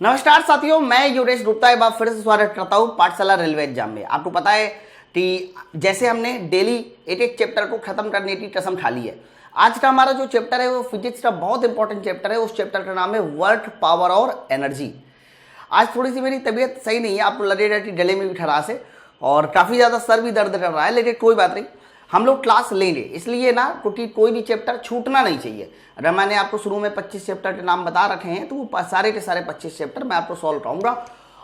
नमस्कार साथियों, मैं योगेश गुप्ता एक बार फिर से स्वागत करता हूँ पाठशाला रेलवे एग्जाम में। आपको पता है कि जैसे हमने डेली एक एक चैप्टर को खत्म करने की कसम खा ली है, आज का हमारा जो चैप्टर है वो फिजिक्स का बहुत इंपॉर्टेंट चैप्टर है। उस चैप्टर का नाम है वर्क, पावर और एनर्जी। आज थोड़ी सी मेरी तबीयत सही नहीं है, आपको लगेगा कि गले में भी खराश है और काफ़ी ज़्यादा सर भी दर्द कर रहा है, लेकिन कोई बात नहीं, हम लोग क्लास लेंगे। इसलिए ना, क्योंकि कोई भी चैप्टर छूटना नहीं चाहिए। अगर मैंने आपको शुरू में 25 चैप्टर के नाम बता रखे हैं तो वो सारे के सारे 25 चैप्टर मैं आपको सॉल्व कराऊंगा,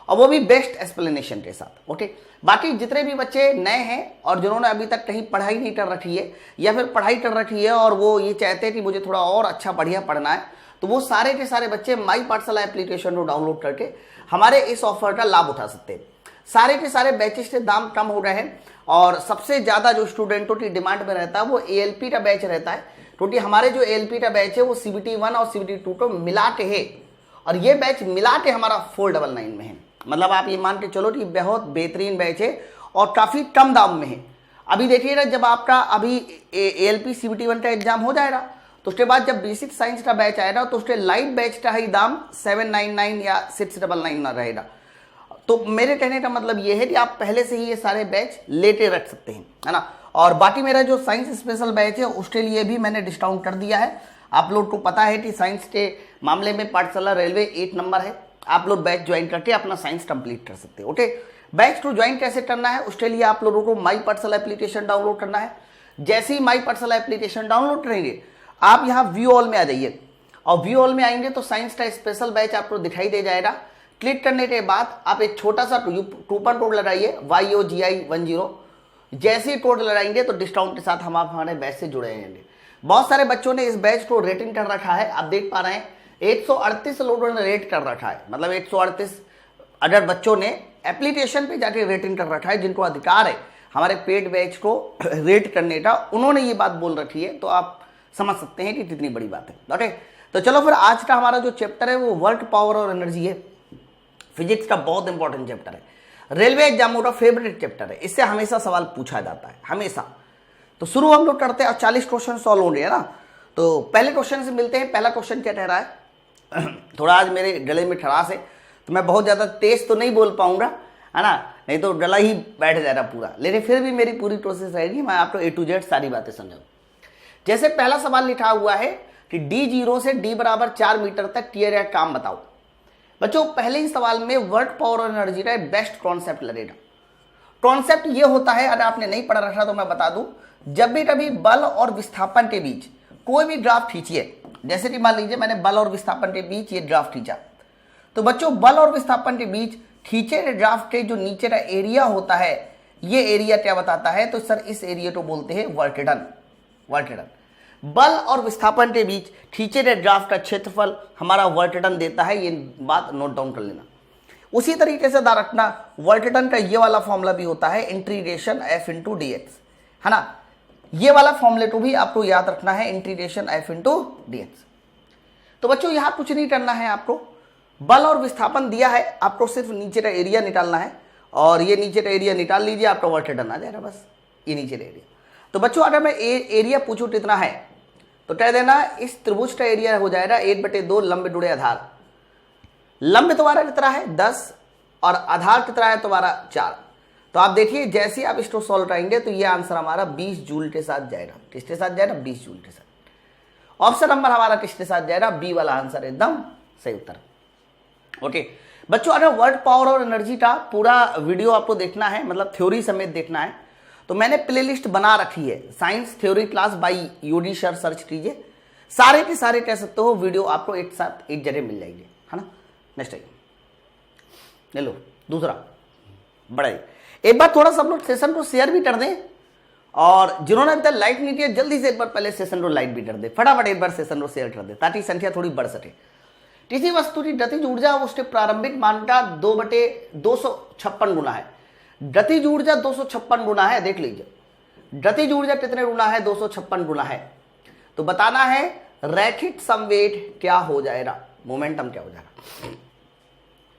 और वो भी बेस्ट एक्सप्लेनेशन के साथ। ओके, बाकी जितने भी बच्चे नए हैं और जिन्होंने अभी तक कहीं पढ़ाई नहीं कर रखी है या फिर पढ़ाई कर रखी है और वो ये चाहते हैं कि मुझे थोड़ा और अच्छा बढ़िया पढ़ना है, तो वो सारे के सारे बच्चे माई पाठशाला एप्लीकेशन को डाउनलोड करके हमारे इस ऑफर का लाभ उठा सकते हैं। सारे के सारे बैचेस के दाम कम हो रहे हैं और सबसे ज़्यादा जो स्टूडेंटों की डिमांड में रहता है वो ALP का बैच रहता है, क्योंकि हमारे जो ALP का बैच है वो CBT 1 और CBT 2 को मिला के है, और ये बैच मिला के हमारा 499 में है। मतलब आप ये मान के चलो कि बहुत बेहतरीन बैच है और काफ़ी कम दाम में है। अभी देखिएगा, जब आपका अभी ALP CBT 1 का एग्जाम हो जाएगा तो उसके बाद जब बेसिक साइंस का बैच आएगा तो उसके लाइट बैच का ही दाम 799 या 699 रहेगा। तो मेरे कहने का मतलब ये है कि आप पहले से ही ये सारे बैच लेके रख सकते हैं, है ना। और बाकी मेरा जो साइंस स्पेशल बैच है उसके लिए भी मैंने डिस्काउंट कर दिया है। आप लोग को पता है कि साइंस के मामले में पाठशाला रेलवे 8 नंबर है। आप लोग बैच ज्वाइन करके अपना साइंस कंप्लीट कर सकते हैं। ओके, बैच को ज्वाइन कैसे करना है उसके लिए आप लोगों को माई पाठशाला एप्लीकेशन डाउनलोड करना है। जैसे ही माई पाठशाला एप्लीकेशन डाउनलोड करेंगे आप यहाँ व्यू ऑल में आ जाइए, और व्यू ऑल में आएंगे तो साइंस का स्पेशल बैच आपको दिखाई दे जाएगा। क्लिक करने के बाद आप एक छोटा सा कूपन कोड लगाइए YOGI10। जैसे ही कोड लगाएंगे तो डिस्काउंट के साथ हम आप हमारे बैच से जुड़े रहेंगे। बहुत सारे बच्चों ने इस बैच को रेटिंग कर रखा है, आप देख पा रहे हैं 138 लोगों ने रेट कर रखा है। मतलब 138 अगर बच्चों ने एप्लीकेशन पे जाके रेटिंग कर रखा है, जिनको अधिकार है हमारे पेड बैच को रेट करने का, उन्होंने ये बात बोल रखी है, तो आप समझ सकते हैं कि कितनी बड़ी बात है। ओके, तो चलो फिर आज का हमारा जो चैप्टर है वो वर्क, पावर और एनर्जी है। फिजिक्स का बहुत इंपॉर्टेंट चैप्टर है, रेलवे एग्जामों का फेवरेट चैप्टर है, इससे हमेशा सवाल पूछा जाता है, हमेशा। तो शुरू हम लोग करते हैं और 40 क्वेश्चन सॉल्व होंगे, है ना। तो पहले क्वेश्चन से मिलते हैं। पहला क्वेश्चन क्या कह रहा है थोड़ा आज मेरे गले में खराश है तो मैं बहुत ज़्यादा तेज तो नहीं बोल पाऊंगा, है ना, नहीं तो गला ही बैठ जाएगा पूरा, लेकिन फिर भी मेरी पूरी कोशिश रहेगी मैं आपको A to Z सारी बातें समझाऊँ। जैसे पहला सवाल लिखा हुआ है कि D0 से D बराबर 4 मीटर तक किया गया काम बताओ। बच्चों, पहले ही सवाल में वर्क, पावर और एनर्जी का बेस्ट कॉन्सेप्ट लगेगा। कॉन्सेप्ट ये होता है, अगर आपने नहीं पढ़ा रखा तो मैं बता दूं, जब भी कभी बल और विस्थापन के बीच कोई भी ग्राफ खींचिए, जैसे कि मान लीजिए मैंने बल और विस्थापन के बीच ये ग्राफ खींचा, तो बच्चों बल और विस्थापन के बीच खींचे गए ग्राफ के जो नीचे का एरिया होता है, ये एरिया क्या बताता है, तो सर इस एरिया को बोलते हैं वर्क डन। वर्क डन, बल और विस्थापन के बीच खींचे गए ग्राफ का क्षेत्रफल हमारा वर्क डन देता है। ये बात नोट डाउन कर लेना। उसी तरीके से याद रखना, वर्क डन का ये वाला फॉर्मूला भी होता है इंटीग्रेशन F इंटू dx, है ना। ये वाला फॉर्मूले को भी आपको याद रखना है, इंटीग्रेशन F इंटू dx। तो बच्चों यहाँ कुछ नहीं करना है, आपको बल और विस्थापन दिया है, आपको सिर्फ नीचे का एरिया निकालना है, और ये नीचे का एरिया निकाल लीजिए, आपका वर्क डन आ जाएगा, बस ये नीचे का एरिया। तो बच्चों अगर मैं एरिया पूछूं कितना है तो कह देना इस त्रिभुज का एरिया हो जाएगा 1/2 लंब जुड़े आधार। लंब तुम्हारा कितना है 10 और आधार कितना है तुम्हारा 4। तो आप देखिए जैसे आप इसको सॉल्व करेंगे तो ये आंसर हमारा 20 जूल के साथ जाएगा। किसके साथ जाएगा? 20 जूल के साथ। ऑप्शन नंबर हमारा किसके साथ जाएगा? बी वाला आंसर एकदम सही उत्तर। ओके बच्चों, अगर वर्क, पावर और एनर्जी का पूरा वीडियो आपको देखना है, मतलब थ्योरी समेत देखना है, तो मैंने प्लेलिस्ट बना रखी है, साइंस थ्योरी क्लास बाय योगी सर, सर्च कीजिए। सारे के सारे कह सकते हो वीडियो आपको एक साथ एक जगह मिल जाएंगे, है ना। नेक्स्ट ले लो दूसरा। बड़ा एक बार थोड़ा सब लोग सेशन को शेयर भी कर दें, और जिन्होंने अभी तक लाइक नहीं किया जल्दी से एक बार पहले सेशन को लाइक भी कर दे, फटाफट एक बार सेशन को शेयर कर दे, ताकि संख्या थोड़ी बढ़ सके। किसी वस्तु की गतिज ऊर्जा उसके प्रारंभिक मान का 2/256 गुना है। गतिज ऊर्जा 256 गुना है, देख लीजिए गतिज ऊर्जा कितने गुना है? 256 गुना है। तो बताना है रैखिक संवेग क्या हो जाएगा, मोमेंटम क्या हो जाएगा।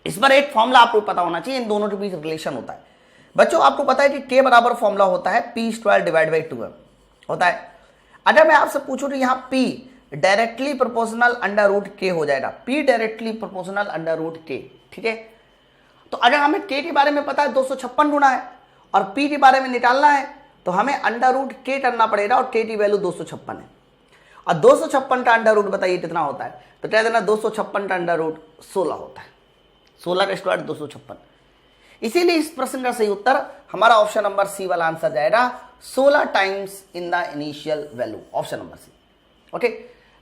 इस पर एक फॉर्मूला आपको पता होना चाहिए, इन दोनों के बीच रिलेशन होता है। बच्चों आपको पता है कि K बराबर फॉर्मूला होता है P² / 2m होता है। अगर मैं आपसे पूछूं तो यहाँ P directly proportional under root के हो जाएगा, P directly proportional under root के। ठीक है, तो अगर हमें K के बारे में पता है 256 गुना है और P के बारे में निकालना है तो हमें अंडर रूट के करना पड़ेगा और K की वैल्यू 256 है। और 256 का अंडर रूट बताइए कितना होता है, तो कह देना 256 का अंडर रूट 16 होता है, 16 का स्क्वायर 256। इसीलिए इस प्रश्न का सही उत्तर हमारा ऑप्शन नंबर सी वाला आंसर जाएगा 16 times in the initial value, option number C. Okay,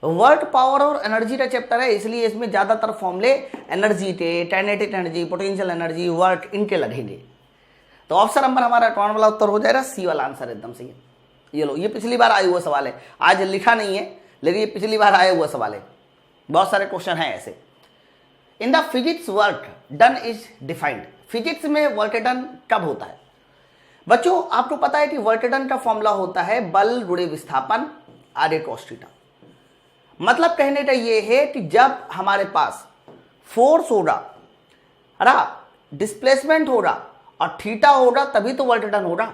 work power और एनर्जी का चैप्टर है, इसलिए इसमें ज्यादातर फॉर्मूले एनर्जी के, kinetic energy, potential energy, work, इनके लगेंगे। तो ऑप्शन नंबर हमारा कौन वाला उत्तर हो जाएगा, सी वाला आंसर एकदम सही है। ये लो, ये पिछली बार आया हुआ सवाल है, आज लिखा नहीं है लेकिन ये पिछली बार आया हुआ सवाल है, बहुत सारे क्वेश्चन हैं ऐसे। In the physics work done is defined, physics में वर्क डन कब होता है बच्चों? आपको पता है कि वर्क डन का फॉर्मूला होता है बल गुणे विस्थापन आधे cos थीटा। मतलब कहने का ये है कि जब हमारे पास फोर्स होगा, डिस्प्लेसमेंट होगा और थीटा होगा तभी तो वर्क डन होगा।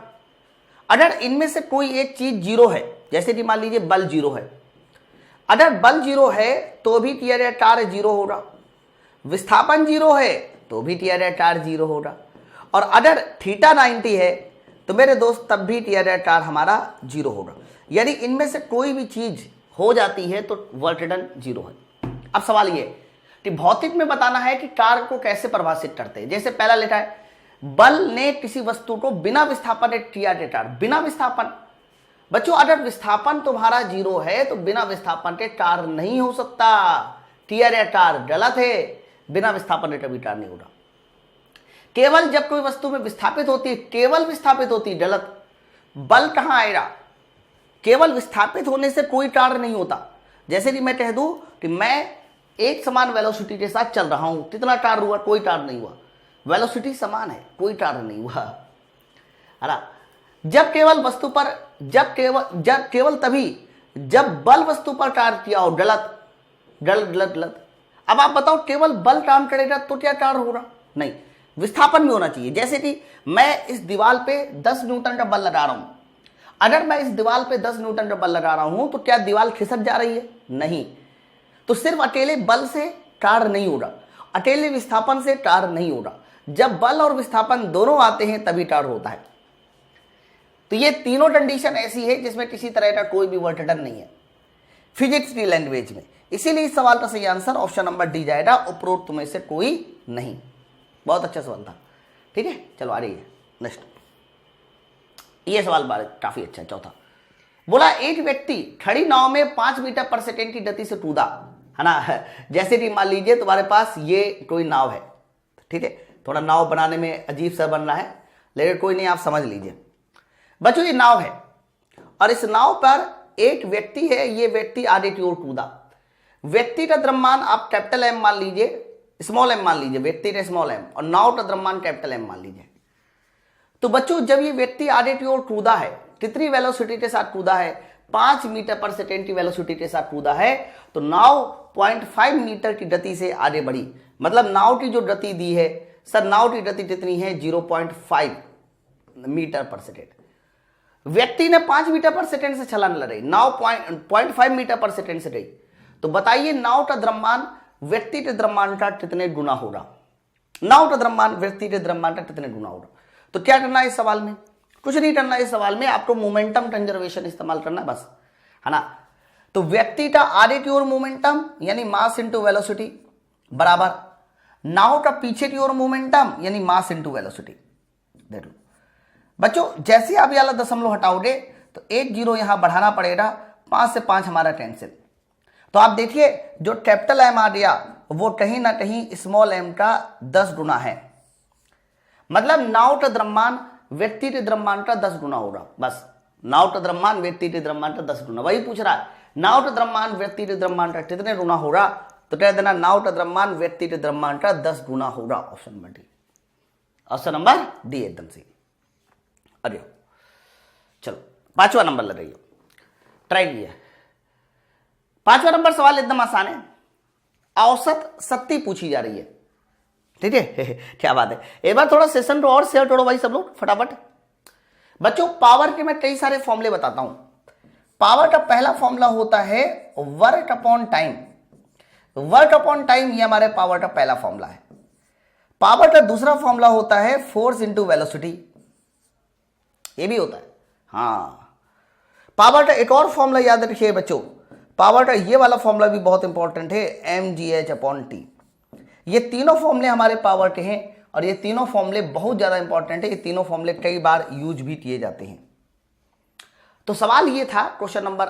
अगर इनमें से कोई एक चीज जीरो है, जैसे कि मान लीजिए बल जीरो है, अगर बल जीरो है तो भी टीयर कार्य जीरो होगा, विस्थापन जीरो है तो भी टीयर कार्य जीरो होगा, और अगर थीटा 90 है तो मेरे दोस्त तब भी टीयर कार्य हमारा जीरो होगा। यानी इनमें से कोई भी चीज हो जाती है तो वर्क डन जीरो है। अब सवाल ये कि भौतिक में बताना है कि कार्य को कैसे परिभाषित करते हैं। जैसे पहला लिखा है बल ने किसी वस्तु को बिना विस्थापन एक किया डेटा, बिना विस्थापन। बच्चों अगर विस्थापन तुम्हारा जीरो है तो बिना विस्थापन के कार्य नहीं हो सकता, टीयर या कार्य गलत है, बिना विस्थापन के कभी कार्य नहीं होगा। केवल जब कोई वस्तु में विस्थापित होती है, केवल विस्थापित होती है, गलत। बल कहां आएगा? केवल विस्थापित होने से कोई कार्य नहीं होता। जैसे कि मैं कह दूं कि मैं एक समान वेलोसिटी के साथ चल रहा हूं, कितना कार्य हुआ? कोई कार्य नहीं हुआ। वेलोसिटी समान है, कोई कार्य नहीं हुआ, है ना। जब केवल वस्तु पर, जब केवल तभी जब बल वस्तु पर कार्य किया हो, गलत गलत गलत गलत। अब आप बताओ केवल बल काम करेगा तो क्या कार्य होगा? नहीं, विस्थापन भी होना चाहिए। जैसे कि मैं इस दीवार पे 10 न्यूटन का बल लगा रहा हूं, अगर मैं इस दीवार पे 10 न्यूटन का बल लगा रहा हूं तो क्या दीवार खिसक जा रही है? नहीं। तो सिर्फ अकेले बल से कार्य नहीं होगा, अकेले विस्थापन से कार्य नहीं होगा। जब बल और विस्थापन दोनों आते हैं तभी कार्य होता है। तो ये तीनों कंडीशन ऐसी है जिसमें किसी तरह का कोई भी वर्क डन नहीं है फिजिक्स की लैंग्वेज में। इसीलिए इस सवाल का सही आंसर ऑप्शन नंबर डी जाएगा, उपरोक्त में से कोई नहीं। बहुत अच्छा सवाल था। ठीक है, चलो आ रही है नेक्स्ट। ये सवाल काफी अच्छा है। चौथा बोला एक व्यक्ति खड़ी नाव में 5 मीटर पर सेकेंड की गति से कूदा, है ना। जैसे कि मान लीजिए तुम्हारे पास ये कोई नाव है, ठीक है, थोड़ा नाव बनाने में अजीब सा बन रहा है लेकिन कोई नहीं, आप समझ लीजिए। बच्चों ये नाव है और इस नाव पर एक व्यक्ति है, ये व्यक्ति आगे की ओर कूदा। व्यक्ति का द्रव्यमान आप कैपिटल एम मान लीजिए, स्मॉल एम मान लीजिए, व्यक्ति का स्मॉल एम, और नाव का द्रव्यमान कैपिटल एम मान लीजिए। तो बच्चों जब ये व्यक्ति आगे की ओर कूदा है, कितनी वेलोसिटी के साथ कूदा है? 5 मीटर पर सेकेंड की वेलोसिटी के साथ कूदा है। तो नाव 0.5 मीटर की गति से आगे बढ़ी। मतलब नाव की जो गति दी है सर, नाव की गति कितनी है? 0.5 मीटर पर सेकेंड। व्यक्ति ने 5 मीटर पर सेकेंड से छलांग लगाई, नाव 0.5 मीटर पर सेकेंड से गई। तो बताइए नाव का द्रव्यमान व्यक्ति के द्रव्यमान का कितने गुना होगा? नाव का द्रव्यमान व्यक्ति के द्रव्यमान का कितने गुना होगा? तो क्या करना है इस सवाल में? कुछ नहीं करना है इस सवाल में, आपको मोमेंटम कंजर्वेशन इस्तेमाल करना है बस, है ना। तो व्यक्ति का आगे की ओर मोमेंटम यानी मास इंटू वेलोसिटी बराबर नाव का पीछे की ओर मोमेंटम यानी मास इंटू वेलोसिटी। देखो बच्चों जैसे आप ये वाला दशमलव हटाओगे तो 1 0 यहां बढ़ाना पड़ेगा, 5 से 5 हमारा कैंसिल। तो आप देखिए जो कैपिटल एम आ गया वो कहीं ना कहीं स्मॉल एम का 10 गुना है। मतलब नाव का द्रव्यमान व्यक्ति के द्रव्यमान का 10 गुना होगा। बस नाव का द्रव्यमान व्यक्ति के द्रव्यमान का 10 गुना। वही पूछ रहा है नाव का द्रव्यमान व्यक्ति के द्रव्यमान का कितने गुना होगा? तो कह देना नाव का द्रव्यमान व्यक्ति के द्रव्यमान का 10 गुना होगा। Option number D, option number D एकदम सही। अरे चलो 5वां नंबर लगाइए, ट्राई किया। 5वां नंबर सवाल एकदम आसान है, औसत शक्ति पूछी जा रही है। ठीक है क्या बात है। एक बार थोड़ा सेशन को और शेयर करो भाई सब लोग फटाफट। बच्चों पावर के मैं कई सारे फॉर्मूले बताता हूं। पावर का पहला फॉर्मूला होता है work upon time. Work upon time ये हमारे पावर का पहला फॉर्मूला है। पावर का दूसरा फॉर्मूला होता है फोर्स इंटू वेलोसिटी, ये भी होता है। हाँ, पावर का एक और फॉर्मूला याद रखिए बच्चों, पावर का ये वाला फॉर्मूला भी बहुत इंपॉर्टेंट है, mgh अपॉन टी। ये तीनों फॉर्मूले हमारे पावर के हैं और ये तीनों फॉर्मूले बहुत ज्यादा इंपॉर्टेंट है। ये तीनों फॉर्मूले कई बार यूज भी किए जाते हैं। तो सवाल ये था क्वेश्चन नंबर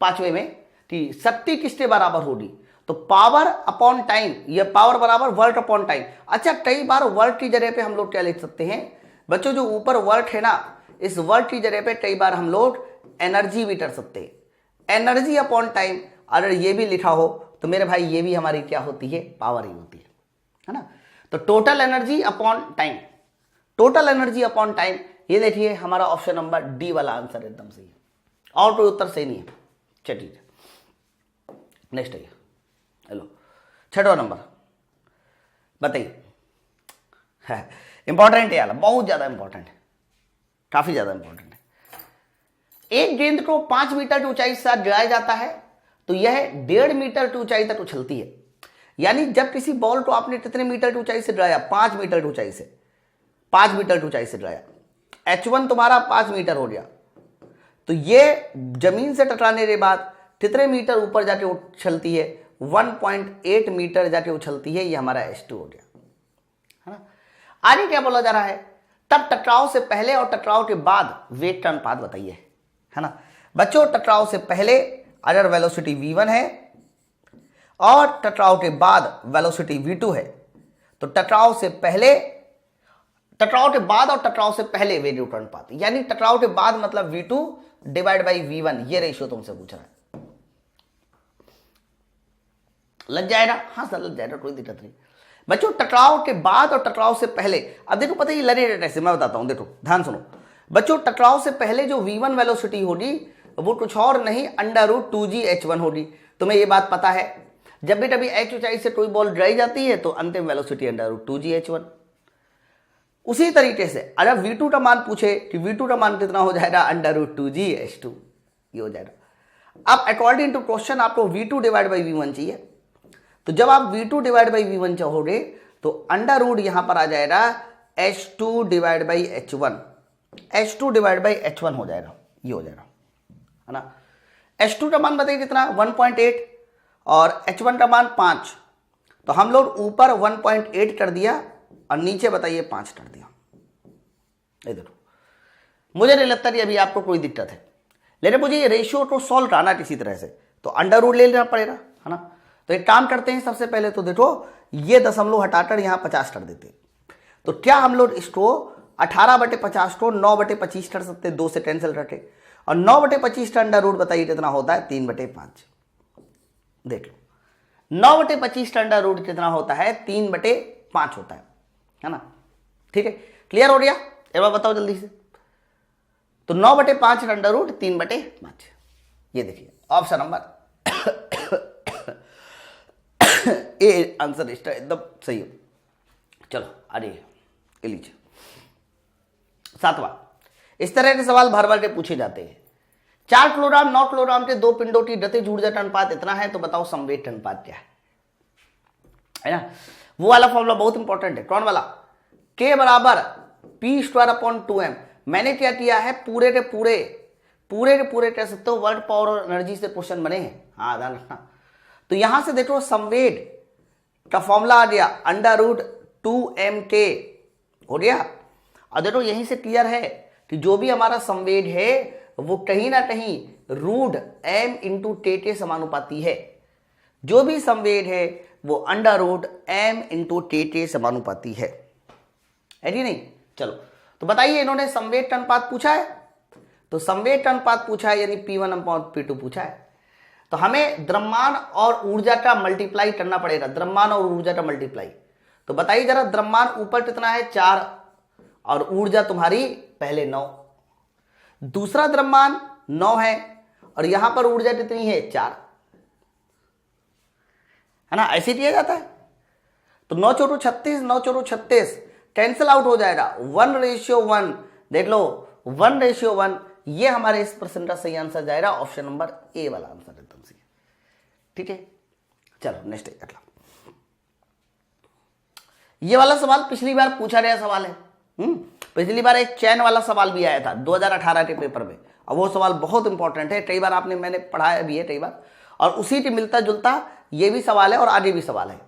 5वें में कि शक्ति किसके बराबर होगी, तो पावर अपॉन टाइम, ये पावर बराबर वर्क अपॉन टाइम। अच्छा, कई बार वर्क की जगह पे हम लोग क्या लिख सकते हैं बच्चों, जो ऊपर वर्क है ना, इस वर्क की जगह पे कई बार हम लोग एनर्जी भी कर सकते हैं। एनर्जी अपॉन टाइम अगर ये भी लिखा हो तो मेरे भाई ये भी हमारी क्या होती है, पावर ही होती है ना। तो total energy upon time, total energy upon time, ये देखिए हमारा ऑप्शन नंबर डी वाला आंसर एकदम सही है, और कोई उत्तर सही नहीं है। चलिए नेक्स्ट है, हेलो 6वां नंबर बताइए। इंपॉर्टेंट है यार, बहुत ज्यादा इंपॉर्टेंट है, काफी ज्यादा इंपॉर्टेंट है। एक गेंद को 5 मीटर की ऊंचाई से गिराया जाता है तो यह 1.5 मीटर की ऊंचाई तक उछलती है। यानी जब किसी बॉल को आपने कितने मीटर की ऊंचाई से गिराया, 5 मीटर की ऊंचाई से, 5 मीटर की ऊंचाई से गिराया, h1 तुम्हारा 5 मीटर हो गया, तो ये जमीन से टकराने के बाद कितने मीटर ऊपर जाके उछलती है, 1.8 मीटर जाके उछलती है। ये हमारा h2 हो गया, है ना। आगे क्या बोला जा रहा है, तब टकराव से पहले और टकराव के बाद वेग का अनुपात बताइए, है ना। बच्चों टकराव से पहले अगर वेलोसिटी v1 है और टकराव के बाद वेलोसिटी v2 है, तो टकराव से पहले, टकराव के बाद और टकराव से पहले वेग का अनुपात, यानी टकराव के बाद मतलब v2 डिवाइड बाई v1, ये रेशियो तुमसे पूछ रहा है। लग जाएगा, हाँ सर लग जाएगा, कोई दिक्कत नहीं। बच्चों टकराव के बाद और टकराव से पहले, अब देखो पता है लगेगा कैसे, मैं बताता हूं, देखो ध्यान सुनो बच्चों। टकराव से पहले जो v1 वेलोसिटी होगी वो कुछ और नहीं √2gh1 होगी। तुम्हें ये बात पता है, जब भी कभी h ऊंचाई से कोई बॉल गिराई जाती है तो अंतिम वेलोसिटी √2gh1। उसी तरीके से अगर v2 का मान पूछे कि v2 का मान कितना हो जाएगा, √2gh2, ये हो जाएगा। अब अकॉर्डिंग टू क्वेश्चन आपको v2 डिवाइड बाई v1 चाहिए, तो जब आप v2 डिवाइड बाई v1 चाहोगे तो अंडर यहां पर आ जाएगा h2 divide by h1, h2 divide by h1 हो जाएगा, ये हो जाएगा, है ना। h2 का मान बताइए कितना, 1.8 और h1 का मान 5, तो हम लोग ऊपर 1.8 कर दिया और नीचे बताइए 5 कर दिया। ये देखो, मुझे नहीं लगता कि अभी आपको कोई दिक्कत है, लेकिन मुझे ये रेशियो को सॉल्व करना किसी तरह से, तो अंडर ले लेना पड़ेगा, है ना। तो एक काम करते हैं, सबसे पहले तो देखो ये दशमलव हटाकर यहां 50 कर देते, तो क्या हम लोग इसको 18/50 को 9/25 कर सकते हैं, 2 से कैंसिल करके, और 9/25 का अंडर रूट बताइए कितना होता है, 3/5। देख लो 9/25 का अंडर रूट कितना होता है, 3/5 होता है ना। ठीक है, क्लियर हो गया, एक बार बताओ जल्दी से। तो 9/5 का अंडर रूट 3/5, ये देखिए ऑप्शन नंबर ए आंसर इसका एकदम सही हो। चलो आगे लीजिए 7वां, इस तरह के सवाल भर भर के पूछे जाते हैं। 4 किलोग्राम 9 किलोग्राम के 2 पिंडों की गतिज ऊर्जा का अनुपात इतना है, तो बताओ संवेग का अनुपात क्या है ना। वो वाला फॉर्मूला बहुत इंपॉर्टेंट है, कौन वाला, K बराबर p²/2m। मैंने क्या किया है, पूरे के पूरे कह सकते हो वर्क पावर और एनर्जी से क्वेश्चन बने हैं, हाँ ध्यान रखना। तो यहां से देखो संवेग का फॉर्मूला आ गया √2mk हो गया। और देखो यहीं से क्लियर है कि जो भी हमारा संवेग है वो कहीं ना कहीं √m × k के समानुपाती है। जो भी संवेग है वो √m × k के समानुपाती है कि नहीं। चलो तो बताइए, इन्होंने संवेग का अनुपात पूछा है, तो संवेग का अनुपात पूछा है यानी P1/P2 पूछा है, तो हमें द्रव्यमान और ऊर्जा का मल्टीप्लाई करना पड़ेगा, द्रव्यमान और ऊर्जा का मल्टीप्लाई। तो बताइए जरा, द्रव्यमान ऊपर कितना है 4 और ऊर्जा तुम्हारी पहले 9, दूसरा द्रव्यमान 9 है और यहां पर ऊर्जा कितनी है 4, है ना, ऐसे किया जाता है। तो 9 × 36, 9 × 36 कैंसिल आउट हो जाएगा, 1:1, देख लो 1:1, ये हमारे इस प्रश्न का सही आंसर जाएगा ऑप्शन नंबर ए वाला आंसर एकदम सही। ठीक है, चलो नेक्स्ट अगला। ये वाला सवाल पिछली बार पूछा गया सवाल है। पिछली बार एक चैन वाला सवाल भी आया था 2018 के पेपर में, और वो सवाल बहुत इंपॉर्टेंट है, कई बार मैंने पढ़ाया भी है कई बार, और उसी के मिलता जुलता ये भी सवाल है और आगे भी सवाल है।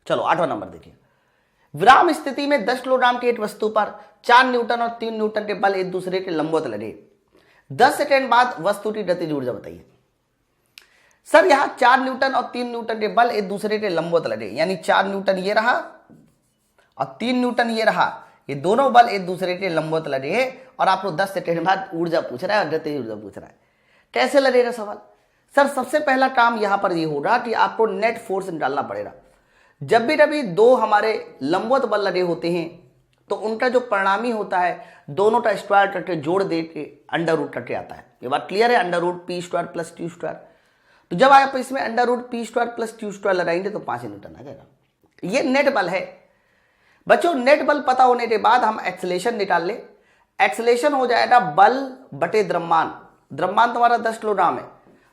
चलो 8वां नंबर देखिए। विराम स्थिति में 10 किलोग्राम की एक वस्तु पर 4 न्यूटन और 3 न्यूटन के बल एक दूसरे के लंबवत लगे। 10 सेकेंड बाद वस्तु की गतिज ऊर्जा बताइए। सर यहां 4 न्यूटन और 3 न्यूटन के बल एक दूसरे के लंबवत लगे, यानी 4 न्यूटन ये रहा और 3 न्यूटन ये रहा, ये दोनों बल एक दूसरे के लंबवत लगे, और आपको 10 सेकेंड बाद ऊर्जा पूछ रहा है और गतिज ऊर्जा पूछ रहा है। कैसे लगेगा सवाल? सर सबसे पहला काम यहां पर ये होगा कि आपको नेट फोर्स निकालना पड़ेगा। जब भी कभी दो हमारे लंबवत बल लगे होते हैं तो उनका जो परिणामी होता है दोनों का स्क्वायर करके जोड़ दे के अंडर रूट करके आता है। ये बात क्लियर है? Under root P square plus T square. तो जब आप इसमें under root P square plus T square लगाएंगे तो 5 न्यूटन आ जाएगा। ये नेट बल है बच्चों। नेट बल पता होने के बाद हम एक्सेलेरेशन निकाल ले। एक्सेलेरेशन हो जाएगा बल बटे द्रव्यमान। द्रव्यमान तुम्हारा 10 किलोग्राम है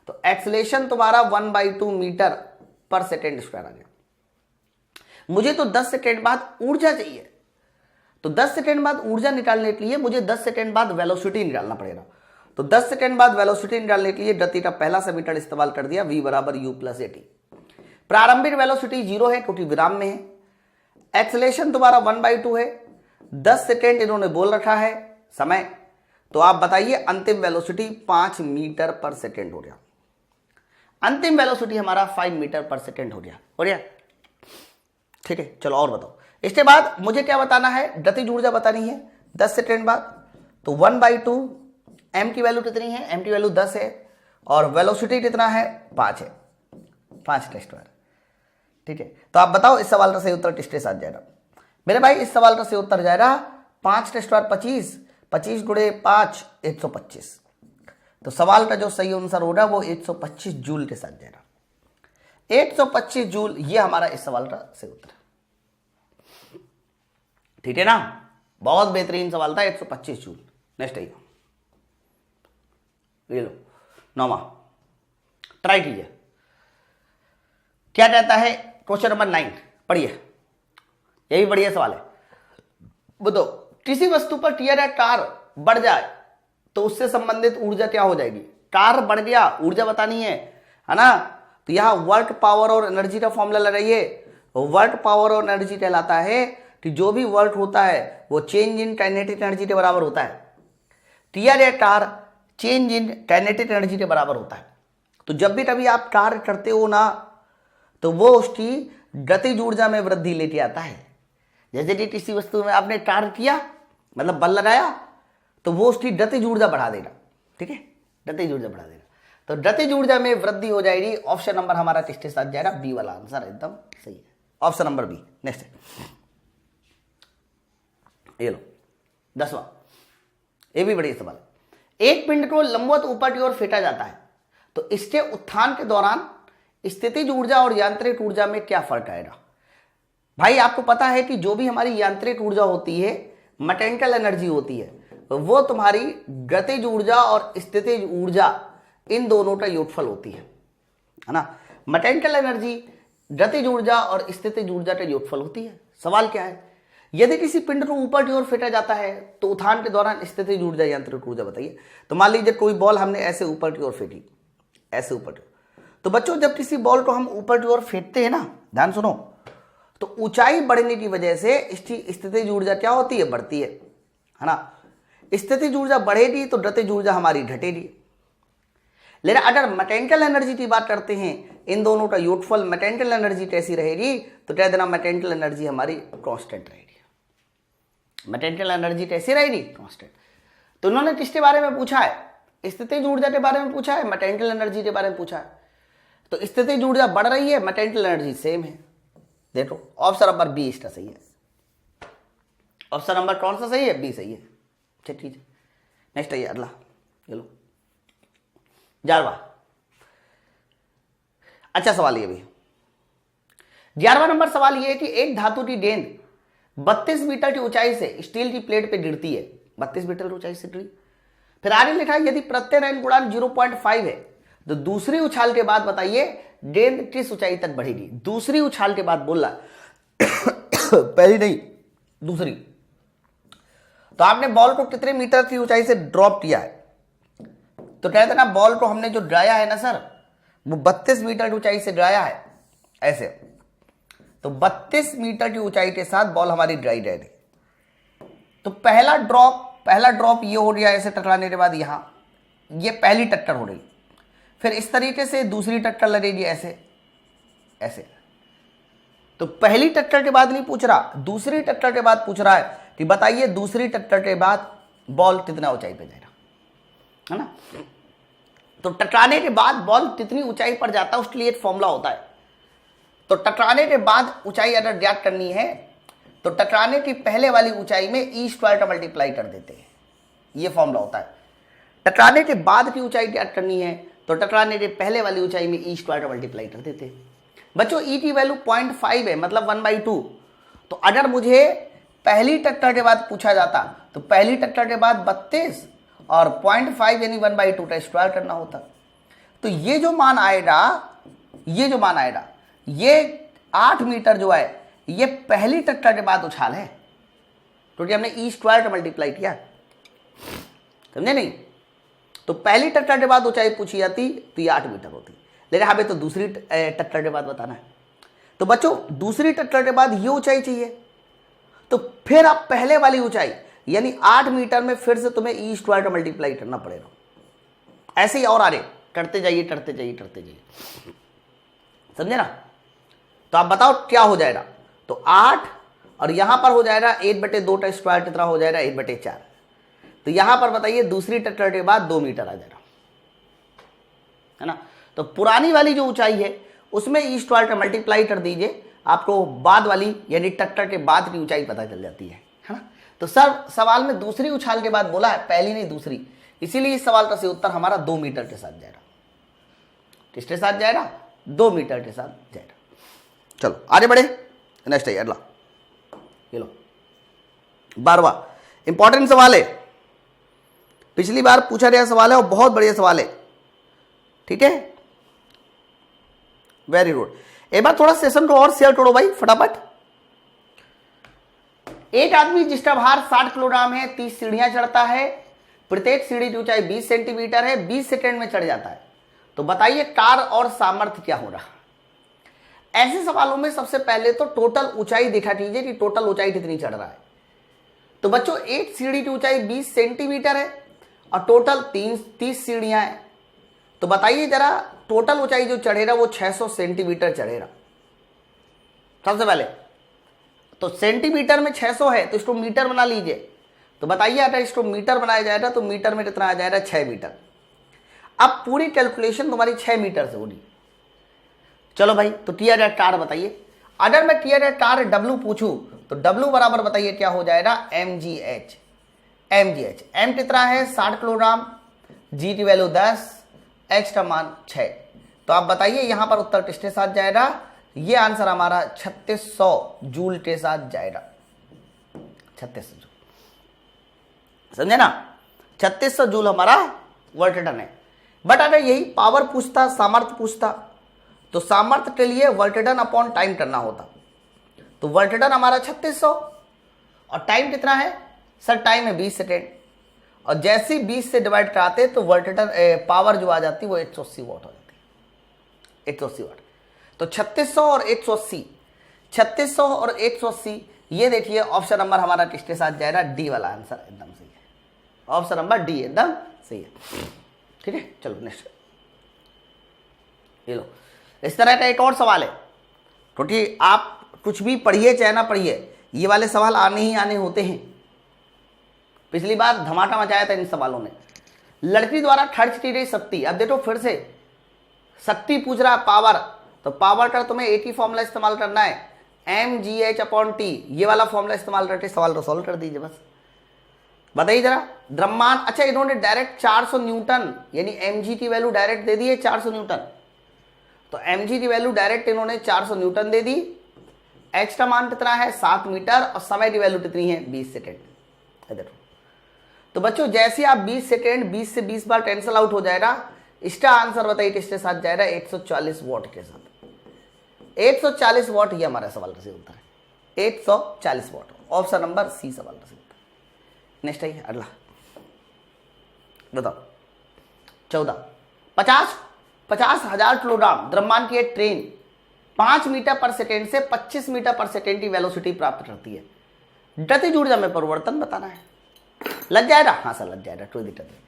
तो एक्सेलेरेशन तुम्हारा 1/2 मीटर पर सेकेंड स्क्वायर आ गया। मुझे तो 10 सेकेंड बाद ऊर्जा चाहिए, तो 10 सेकेंड बाद ऊर्जा निकालने के लिए मुझे 10 सेकेंड बाद वेलोसिटी निकालना पड़ेगा। तो 10 सेकेंड बाद वेलोसिटी निकालने के लिए गति का पहला समीकरण इस्तेमाल कर दिया, v बराबर u प्लस at। प्रारंभिक वेलोसिटी 0 है क्योंकि विराम में है। एक्सेलेरेशन तुम्हारा 1/2 है। 10 सेकेंड इन्होंने बोल रखा है समय, तो आप बताइए अंतिम वेलोसिटी 5 मीटर पर सेकेंड हो गया। अंतिम वेलोसिटी हमारा 5 मीटर पर सेकेंड हो गया। ठीक है, चलो और बताओ। इसके बाद मुझे क्या बताना है? गतिज ऊर्जा बतानी है 10 सेकेंड बाद। तो 1/2 m की वैल्यू कितनी है? m की वैल्यू 10 है और वेलोसिटी कितना है? 5 है, 5 का स्क्वायर। ठीक है, तो आप बताओ इस सवाल का सही उत्तर किसके साथ जाएगा? मेरे भाई इस सवाल का सही उत्तर जाएगा 5 का स्क्वायर 25, 25 गुणे 5 125। तो सवाल का जो सही आंसर होगा वो 125 जूल के साथ जाएगा। 125 जूल ये हमारा इस सवाल का सही उत्तर है। ठीक है ना, बहुत बेहतरीन सवाल था। 125 जूल। नेक्स्ट आइए, ये लो 9वां, ट्राई कीजिए। क्या कहता है क्वेश्चन नंबर 9? पढ़िए, ये भी बढ़िया सवाल है। बताओ किसी वस्तु पर टीयर या कार बढ़ जाए तो उससे संबंधित ऊर्जा क्या हो जाएगी? कार बढ़ गया, ऊर्जा बतानी है ना। तो यहां वर्क पावर और एनर्जी का फॉर्मूला लगाइए। वर्क पावर और एनर्जी कहलाता है कि जो भी वर्क होता है वो चेंज इन काइनेटिक एनर्जी के बराबर होता है। टीयर या car change in kinetic energy के बराबर होता है। तो जब भी कभी आप कार्य करते हो ना तो वो उसकी गतिज ऊर्जा में वृद्धि लेके आता है। जैसे कि किसी वस्तु में आपने कार्य किया मतलब बल लगाया तो वो उसकी गतिज ऊर्जा बढ़ा देगा। ठीक है, गतिज ऊर्जा बढ़ा देगा, तो गतिज ऊर्जा में वृद्धि हो जाएगी। ऑप्शन नंबर हमारा किसके साथ जाएगा? बी वाला आंसर एकदम सही है, ऑप्शन नंबर बी। नेक्स्ट ये लो 10वां, ये भी बढ़िया सवाल है। एक पिंड को लंबवत ऊपर की ओर फेंका जाता है तो इसके उत्थान के दौरान स्थितिज ऊर्जा और यांत्रिक ऊर्जा में क्या फर्क आएगा? भाई आपको पता है कि जो भी हमारी यांत्रिक ऊर्जा होती है, मैकेनिकल एनर्जी होती है, वो तुम्हारी गतिज ऊर्जा और स्थितिज ऊर्जा इन दोनों का योगफल होती है ना। मैकेनिकल एनर्जी गतिज ऊर्जा और स्थितिज ऊर्जा का योगफल होती है। सवाल क्या है? यदि किसी पिंड को ऊपर की ओर फेंका जाता है तो उत्थान के दौरान स्थितिज ऊर्जा यांत्रिक ऊर्जा बताइए। तो मान लीजिए कोई बॉल हमने ऐसे ऊपर की ओर फेंकी, ऐसे ऊपर की ओर, तो बच्चों जब किसी बॉल को हम ऊपर की ओर फेंकते हैं ना, ध्यान सुनो, तो ऊंचाई बढ़ने की वजह से इसकी स्थितिज ऊर्जा क्या होती है? बढ़ती है ना। स्थितिज ऊर्जा बढ़ेगी तो गतिज ऊर्जा हमारी घटेगी। लेकिन अगर मैकेनिकल एनर्जी की बात करते हैं, इन दोनों का योगफल मैकेनिकल एनर्जी कैसी रहेगी? तो कह देना मैकेनिकल एनर्जी हमारी कांस्टेंट रहेगी। मैकेनिकल एनर्जी कैसी रहेगी? कांस्टेंट। तो उन्होंने किसके बारे में पूछा है? स्थितिज ऊर्जा के बारे में पूछा है, मैकेनिकल एनर्जी के बारे में पूछा है। तो स्थितिज ऊर्जा बढ़ रही है, मैकेनिकल एनर्जी सेम है। देखो ऑप्शन नंबर बी इसका सही है। ऑप्शन नंबर कौन सा सही है? बी सही है। ठीक है, नेक्स्ट आइए अगला, चलो 11वां। अच्छा सवाल ये भी 11वां नंबर सवाल ये है कि एक धातु की गेंद 32 मीटर की ऊंचाई से स्टील की प्लेट पे गिरती है। 32 मीटर की ऊंचाई से गिरी फिर आगे लिखा है यदि प्रत्यय नयन गुणांक 0.5 है तो दूसरी उछाल के बाद बताइए गेंद किस ऊंचाई तक बढ़ेगी। दूसरी उछाल के बाद बोल रहा पहली नहीं दूसरी। तो आपने बॉल को कितने मीटर की ऊंचाई से ड्रॉप किया है, तो कहते ना बॉल को हमने जो गिराया है ना सर वो 32 मीटर की ऊंचाई से गिराया है ऐसे, तो 32 मीटर की ऊंचाई के साथ बॉल हमारी गिराई जाएगी। तो पहला ड्रॉप ये हो गया ऐसे टकराने के बाद, यहां ये पहली टक्कर हो रही, फिर इस तरीके से दूसरी टक्कर लगेगी ऐसे ऐसे। तो पहली टक्कर के बाद नहीं पूछ रहा, दूसरी टक्कर के बाद पूछ रहा है कि बताइए दूसरी टक्कर के बाद बॉल कितना ऊंचाई पे जाएगा, है ना। तो टकराने के बाद बॉल कितनी ऊंचाई पर जाता है उसके लिए एक फॉर्मूला होता है। तो टकराने के बाद ऊंचाई अगर ज्ञात करनी है तो टकराने की पहले वाली ऊंचाई में ई स्क्वायर का मल्टीप्लाई कर देते हैं, ये फॉर्मूला होता है। टकराने के बाद की ऊंचाई ज्ञात करनी है तो टकराने के पहले वाली ऊंचाई में ई स्क्वायर का मल्टीप्लाई कर देते हैं। बच्चों ई की वैल्यू 0.5 है मतलब 1/2। तो अगर मुझे पहली टक्कर के बाद पूछा जाता तो पहली टक्कर के बाद 32 और 0.5 यानी 1/2 का स्क्वायर करना होता। तो ये जो मान आएगा ये 8 मीटर जो है ये पहली टक्कर के बाद उछाल है, क्योंकि हमने ई स्क्वायर का मल्टीप्लाई किया, समझे नहीं। तो पहली टक्कर के बाद ऊंचाई पूछी जाती तो ये 8 मीटर होती, लेकिन हमें तो दूसरी टक्कर के बाद बताना है। तो बच्चों दूसरी टक्कर के बाद ये ऊंचाई चाहिए, तो फिर आप पहले वाली ऊंचाई यानी 8 मीटर में फिर से तुम्हें ई स्क्वायर का मल्टीप्लाई करना पड़ेगा। ऐसे ही और आगे करते जाइए, समझे ना। तो आप बताओ क्या हो जाएगा। तो 8 और यहां पर हो जाएगा 1/2 का स्क्वायर कितना हो जाएगा 1/4। तो यहां पर बताइए दूसरी टक्कर के बाद 2 मीटर आ जाएगा, है ना। तो पुरानी वाली जो ऊंचाई है उसमें ई स्क्वायर का मल्टीप्लाई कर दीजिए, आपको बाद वाली यानी टक्कर के बाद की ऊंचाई पता चल जाती है ना। तो सर सवाल में दूसरी उछाल के बाद बोला है, पहली नहीं दूसरी, इसीलिए इस सवाल का सही उत्तर हमारा 2 मीटर के साथ जाएगा। किसके साथ जाएगा 2 मीटर के साथ जाएगा। चलो आगे बढ़े, नेक्स्ट है अगला, ये लो 12वां इंपॉर्टेंट सवाल है, पिछली बार पूछा गया सवाल है और बहुत बढ़िया सवाल है, ठीक है, वेरी गुड। एक बार थोड़ा सेशन को और शेयर करो भाई फटाफट। एक आदमी जिसका भार 60 किलोग्राम है, 30 सीढ़ियां चढ़ता है, प्रत्येक सीढ़ी की ऊंचाई 20 सेंटीमीटर है, 20 सेकंड में चढ़ जाता है, तो बताइए कार्य और सामर्थ्य क्या हो रहा। ऐसे सवालों में सबसे पहले तो टोटल ऊंचाई देखा कीजिए कि टोटल ऊंचाई कितनी चढ़ रहा है। तो बच्चों एक सीढ़ी की ऊंचाई 20 सेंटीमीटर है और टोटल 30 सीढ़ियां हैं, तो बताइए जरा टोटल ऊंचाई जो चढ़ेगा वो 600 सेंटीमीटर चढ़ेगा। सबसे पहले तो सेंटीमीटर में 600 है तो इसको मीटर बना लीजिए, तो बताइए अगर इसको मीटर बनाया जाएगा तो मीटर में कितना आ जाएगा 6 मीटर। अब पूरी कैलकुलेशन तुम्हारी 6 मीटर से होगी। चलो भाई तो टी आर टार बताइए। अगर मैं टी आर टार डब्ल्यू पूछूं तो डब्ल्यू बराबर बताइए क्या हो जाएगा mgh। एम कितना है 60 किलोग्राम, जी की वैल्यू 10, एच का मान 6। तो आप बताइए यहां पर उत्तर किसके साथ जाएगा, ये आंसर हमारा 3600 जूल के साथ जाएगा। 3600 जूल, समझे ना, 3600 जूल हमारा वर्क डन है। बट अगर यही पावर पूछता, सामर्थ्य पूछता, तो सामर्थ्य के लिए वर्क डन अपॉन टाइम करना होता। तो वर्क डन हमारा 3600 और टाइम कितना है सर, टाइम है 20 सेकेंड, और जैसे ही 20 से डिवाइड कराते तो वर्क डन पावर जो आ जाती वो 180 वाट हो जाती है, 180 वाट। तो 3600 और 180, 3600 और 180, ये देखिए ऑप्शन नंबर हमारा किसके साथ जाएगा, डी वाला आंसर एकदम सही है, ऑप्शन नंबर डी एकदम सही है। ठीक है, चलो नेक्स्ट ये लो। इस तरह का एक और सवाल है, क्योंकि आप कुछ भी पढ़िए चाहे ना पढ़िए, ये वाले सवाल आने ही आने होते हैं। पिछली बार धमाका मचाया था इन सवालों ने। लड़की द्वारा खर्च की गई शक्ति, अब देखो फिर से शक्ति पूछ रहा है पावर, तो पावर का तुम्हें एक ही फॉर्मूला इस्तेमाल करना है, mgh/t, ये वाला फॉर्मूला इस्तेमाल करके सवाल को सॉल्व कर दीजिए बस। बताइए जरा द्रव्यमान, अच्छा इन्होंने डायरेक्ट 400 न्यूटन यानी mg की वैल्यू डायरेक्ट दे दी है 400 न्यूटन, तो mg की वैल्यू डायरेक्ट इन्होंने 400 न्यूटन दे दी। h का मान कितना है 7 मीटर और समय की वैल्यू कितनी है 20 सेकेंड। देखो तो बच्चों जैसे आप 20 सेकेंड 20 से 20 बार कैंसिल आउट हो जाएगा, इसका आंसर बताइए किसके साथ जाएगा? 140 वॉट के साथ। 140 वॉट ये हमारा सवाल का सही उत्तर है, 140 वॉट। ऑप्शन नंबर सी सवाल का सही उत्तर। नेक्स्ट है अगला, बताओ 14। 50,000 किलोग्राम द्रव्यमान की एक ट्रेन 5 मीटर पर सेकेंड से 25 मीटर पर सेकेंड की वेलोसिटी प्राप्त करती है। गतिज ऊर्जा में परिवर्तन बताना है। लग जाएगा? हाँ सर लग जाएगा, कोई दिक्कत नहीं।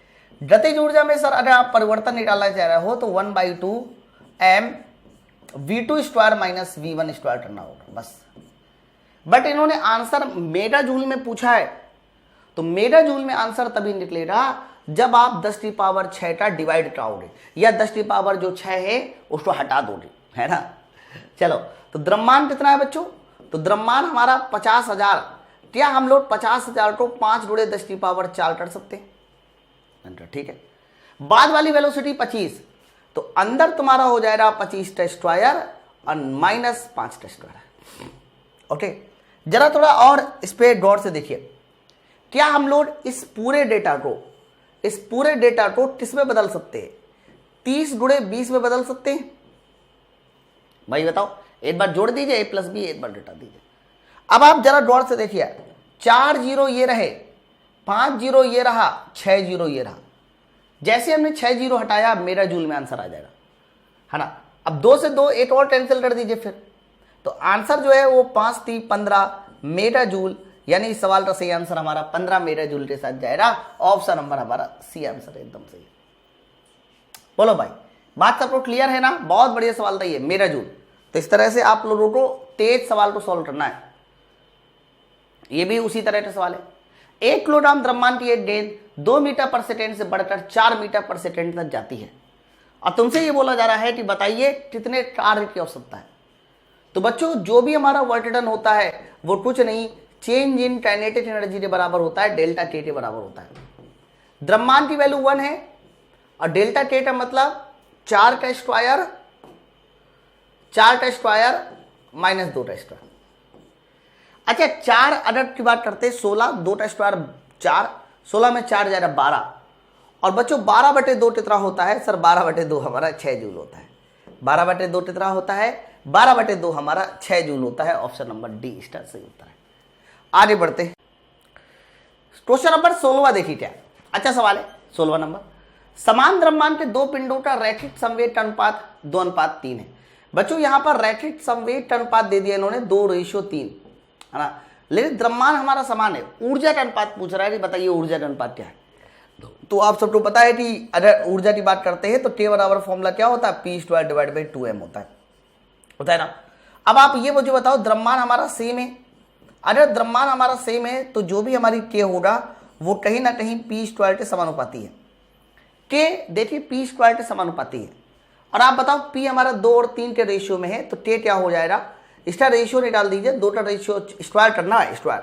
गतिज ऊर्जा में सर अगर आप परिवर्तन निकालना चाह रहे हो तो 1/2 m v2² माइनस v1² करना होगा बस। बट इन्होंने आंसर मेगा जूल में पूछा है, तो मेगा जूल में आंसर तभी निकलेगा जब आप 10⁶ का डिवाइड कराओगे, या 10⁶ है उसको हटा दोगे, है ना। चलो, तो द्रव्यमान कितना है बच्चों? तो द्रव्यमान हमारा 50,000। क्या हम लोग 50,000 को 5 × 10⁴ कर सकते हैं? ठीक है। बाद वाली वेलोसिटी 25, तो अंदर तुम्हारा हो जाएगा 25 और -5 ओके। जरा थोड़ा और इस पे गौर से देखिए, क्या हम लोग इस पूरे डेटा को किस में बदल सकते हैं? 30 × 20 में बदल सकते हैं? भाई बताओ, एक बार जोड़ दीजिए a+b, एक बार डेटा दीजिए। अब आप जरा गौर से देखिए, 4 0 ये रहे, 5 0 ये रहा, 6 0 ये रहा। जैसे हमने 6 0 हटाया, मेरा जूल में आंसर आ जाएगा, है ना। अब 2 से 2 एक और कैंसिल कर दीजिए फिर, तो आंसर जो है वो 5 × 3 = 15 मेगा जूल, यानी इस सवाल का सही आंसर हमारा 15 मेगा जूल के साथ जाएगा। ऑप्शन नंबर हमारा सी आंसर एकदम सही। बोलो भाई, बात सबको क्लियर है ना? बहुत बढ़िया सवाल था ये, मेगा जूल। तो इस तरह से आप लोगों को तेज सवाल को सॉल्व करना है। ये भी उसी तरह का सवाल है। 1 किलोग्राम द्रव्यमान की एक गेंद 2 मीटर पर सेकेंड से बढ़कर 4 मीटर पर सेकेंड तक जाती है, और तुमसे ये बोला जा रहा है कि बताइए कितने कार्य की आवश्यकता है। तो बच्चों जो भी हमारा वर्क डन होता है वो कुछ नहीं, चेंज इन काइनेटिक एनर्जी के बराबर होता है, डेल्टा के बराबर होता है। द्रव्यमान की वैल्यू 1 है, और डेल्टा के का मतलब 4 का स्क्वायर -2 अच्छा, 4 अदद की बात करते हैं, 16, 2 का स्क्वायर 4, 16 में 4 जाएगा 12। और बच्चों 12/2 कितना होता है? सर 12/2 हमारा 6 जूल होता है। 12/2 कितना होता है? 12/2 हमारा 6 जूल होता है। ऑप्शन नंबर डी इसका सही उत्तर है। आगे बढ़ते हैं, क्वेश्चन नंबर 16 देखिए क्या अच्छा सवाल है। 16 नंबर, समान द्रव्यमान के 2 पिंडों का रैखिक संवेग अनुपात 2:3 है। बच्चों यहां पर रैखिक संवेग अनुपात दे दिया इन्होंने 2:3, है ना, लेकिन द्रव्यमान हमारा समान है। ऊर्जा का अनुपात पूछ रहा है कि बताइए ऊर्जा का अनुपात क्या है। तो आप सबको पता है कि अगर ऊर्जा की बात करते हैं तो K बराबर फॉर्मूला क्या होता है? P² / 2m होता है ना। अब आप ये मुझे बताओ, द्रव्यमान हमारा सेम है। अगर द्रव्यमान हमारा सेम है तो जो भी हमारी K होगा वो कहीं ना कहीं P² के समानुपाती है। K देखिए P² के समानुपाती है, और आप बताओ P हमारा 2 और 3 के रेशियो में है, तो K क्या हो जाएगा? इसका रेशियो निकाल दीजिए, 2 का रेशियो स्क्वायर करना है स्क्वायर,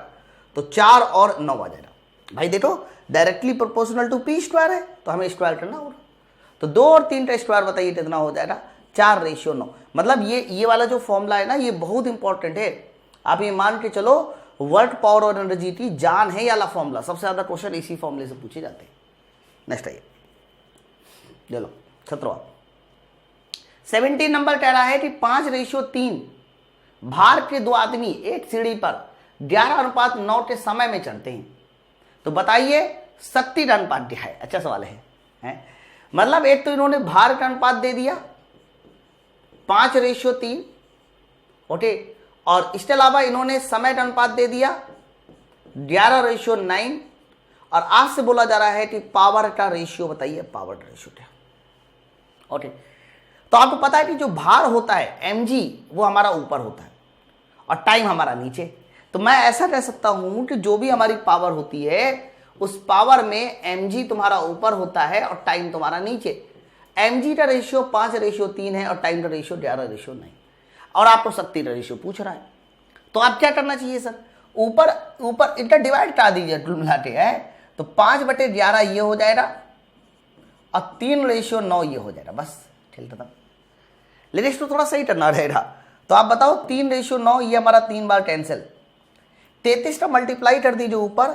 तो 4 और 9 आ जाएगा। भाई देखो डायरेक्टली प्रोपोर्शनल टू P² है, तो हमें स्क्वायर करना होगा। तो 2 और 3 का स्क्वायर बताइए कितना हो जाएगा? 4:9। मतलब ये वाला जो फॉर्मूला है ना, ये बहुत इंपॉर्टेंट है। आप ये मान के चलो, वर्क पावर और एनर्जी की जान है ये वाला फॉर्मूला। सबसे ज्यादा क्वेश्चन इसी फॉर्मूले से पूछे जाते हैं। नेक्स्ट आइए, चलो 17 17 नंबर कह रहा है कि 5:3 भार के 2 आदमी एक सीढ़ी पर 11:9 के समय में चढ़ते हैं, तो बताइए शक्ति का अनुपात क्या है? अच्छा सवाल है? मतलब एक तो इन्होंने भार का अनुपात दे दिया 5:3, ओके, और इसके अलावा इन्होंने समय का अनुपात दे दिया 11:9, और आपसे बोला जा रहा है कि पावर का रेशियो बताइए, पावर का रेशियो क्या? ओके, तो आपको पता है कि जो भार होता है mg वो हमारा ऊपर होता है और टाइम हमारा नीचे। तो मैं ऐसा कह सकता हूं कि जो भी हमारी पावर होती है उस पावर में mg तुम्हारा ऊपर होता है और टाइम तुम्हारा नीचे। mg का रेशियो 5:3 है और टाइम का रेशियो 11:9, और आपको शक्ति का रेशियो पूछ रहा है। तो आप क्या करना चाहिए सर? ऊपर इनका डिवाइड करा दीजिए, कुल मिलाते हैं, तो 5/11 ये हो जाएगा और 3:9 ये हो जाएगा, बस खेल खत्म। लेकिन इसको थोड़ा सही करना रहेगा। तो आप बताओ 3:9 ये हमारा 3 बार कैंसिल, 33 का मल्टीप्लाई कर दीजिए ऊपर,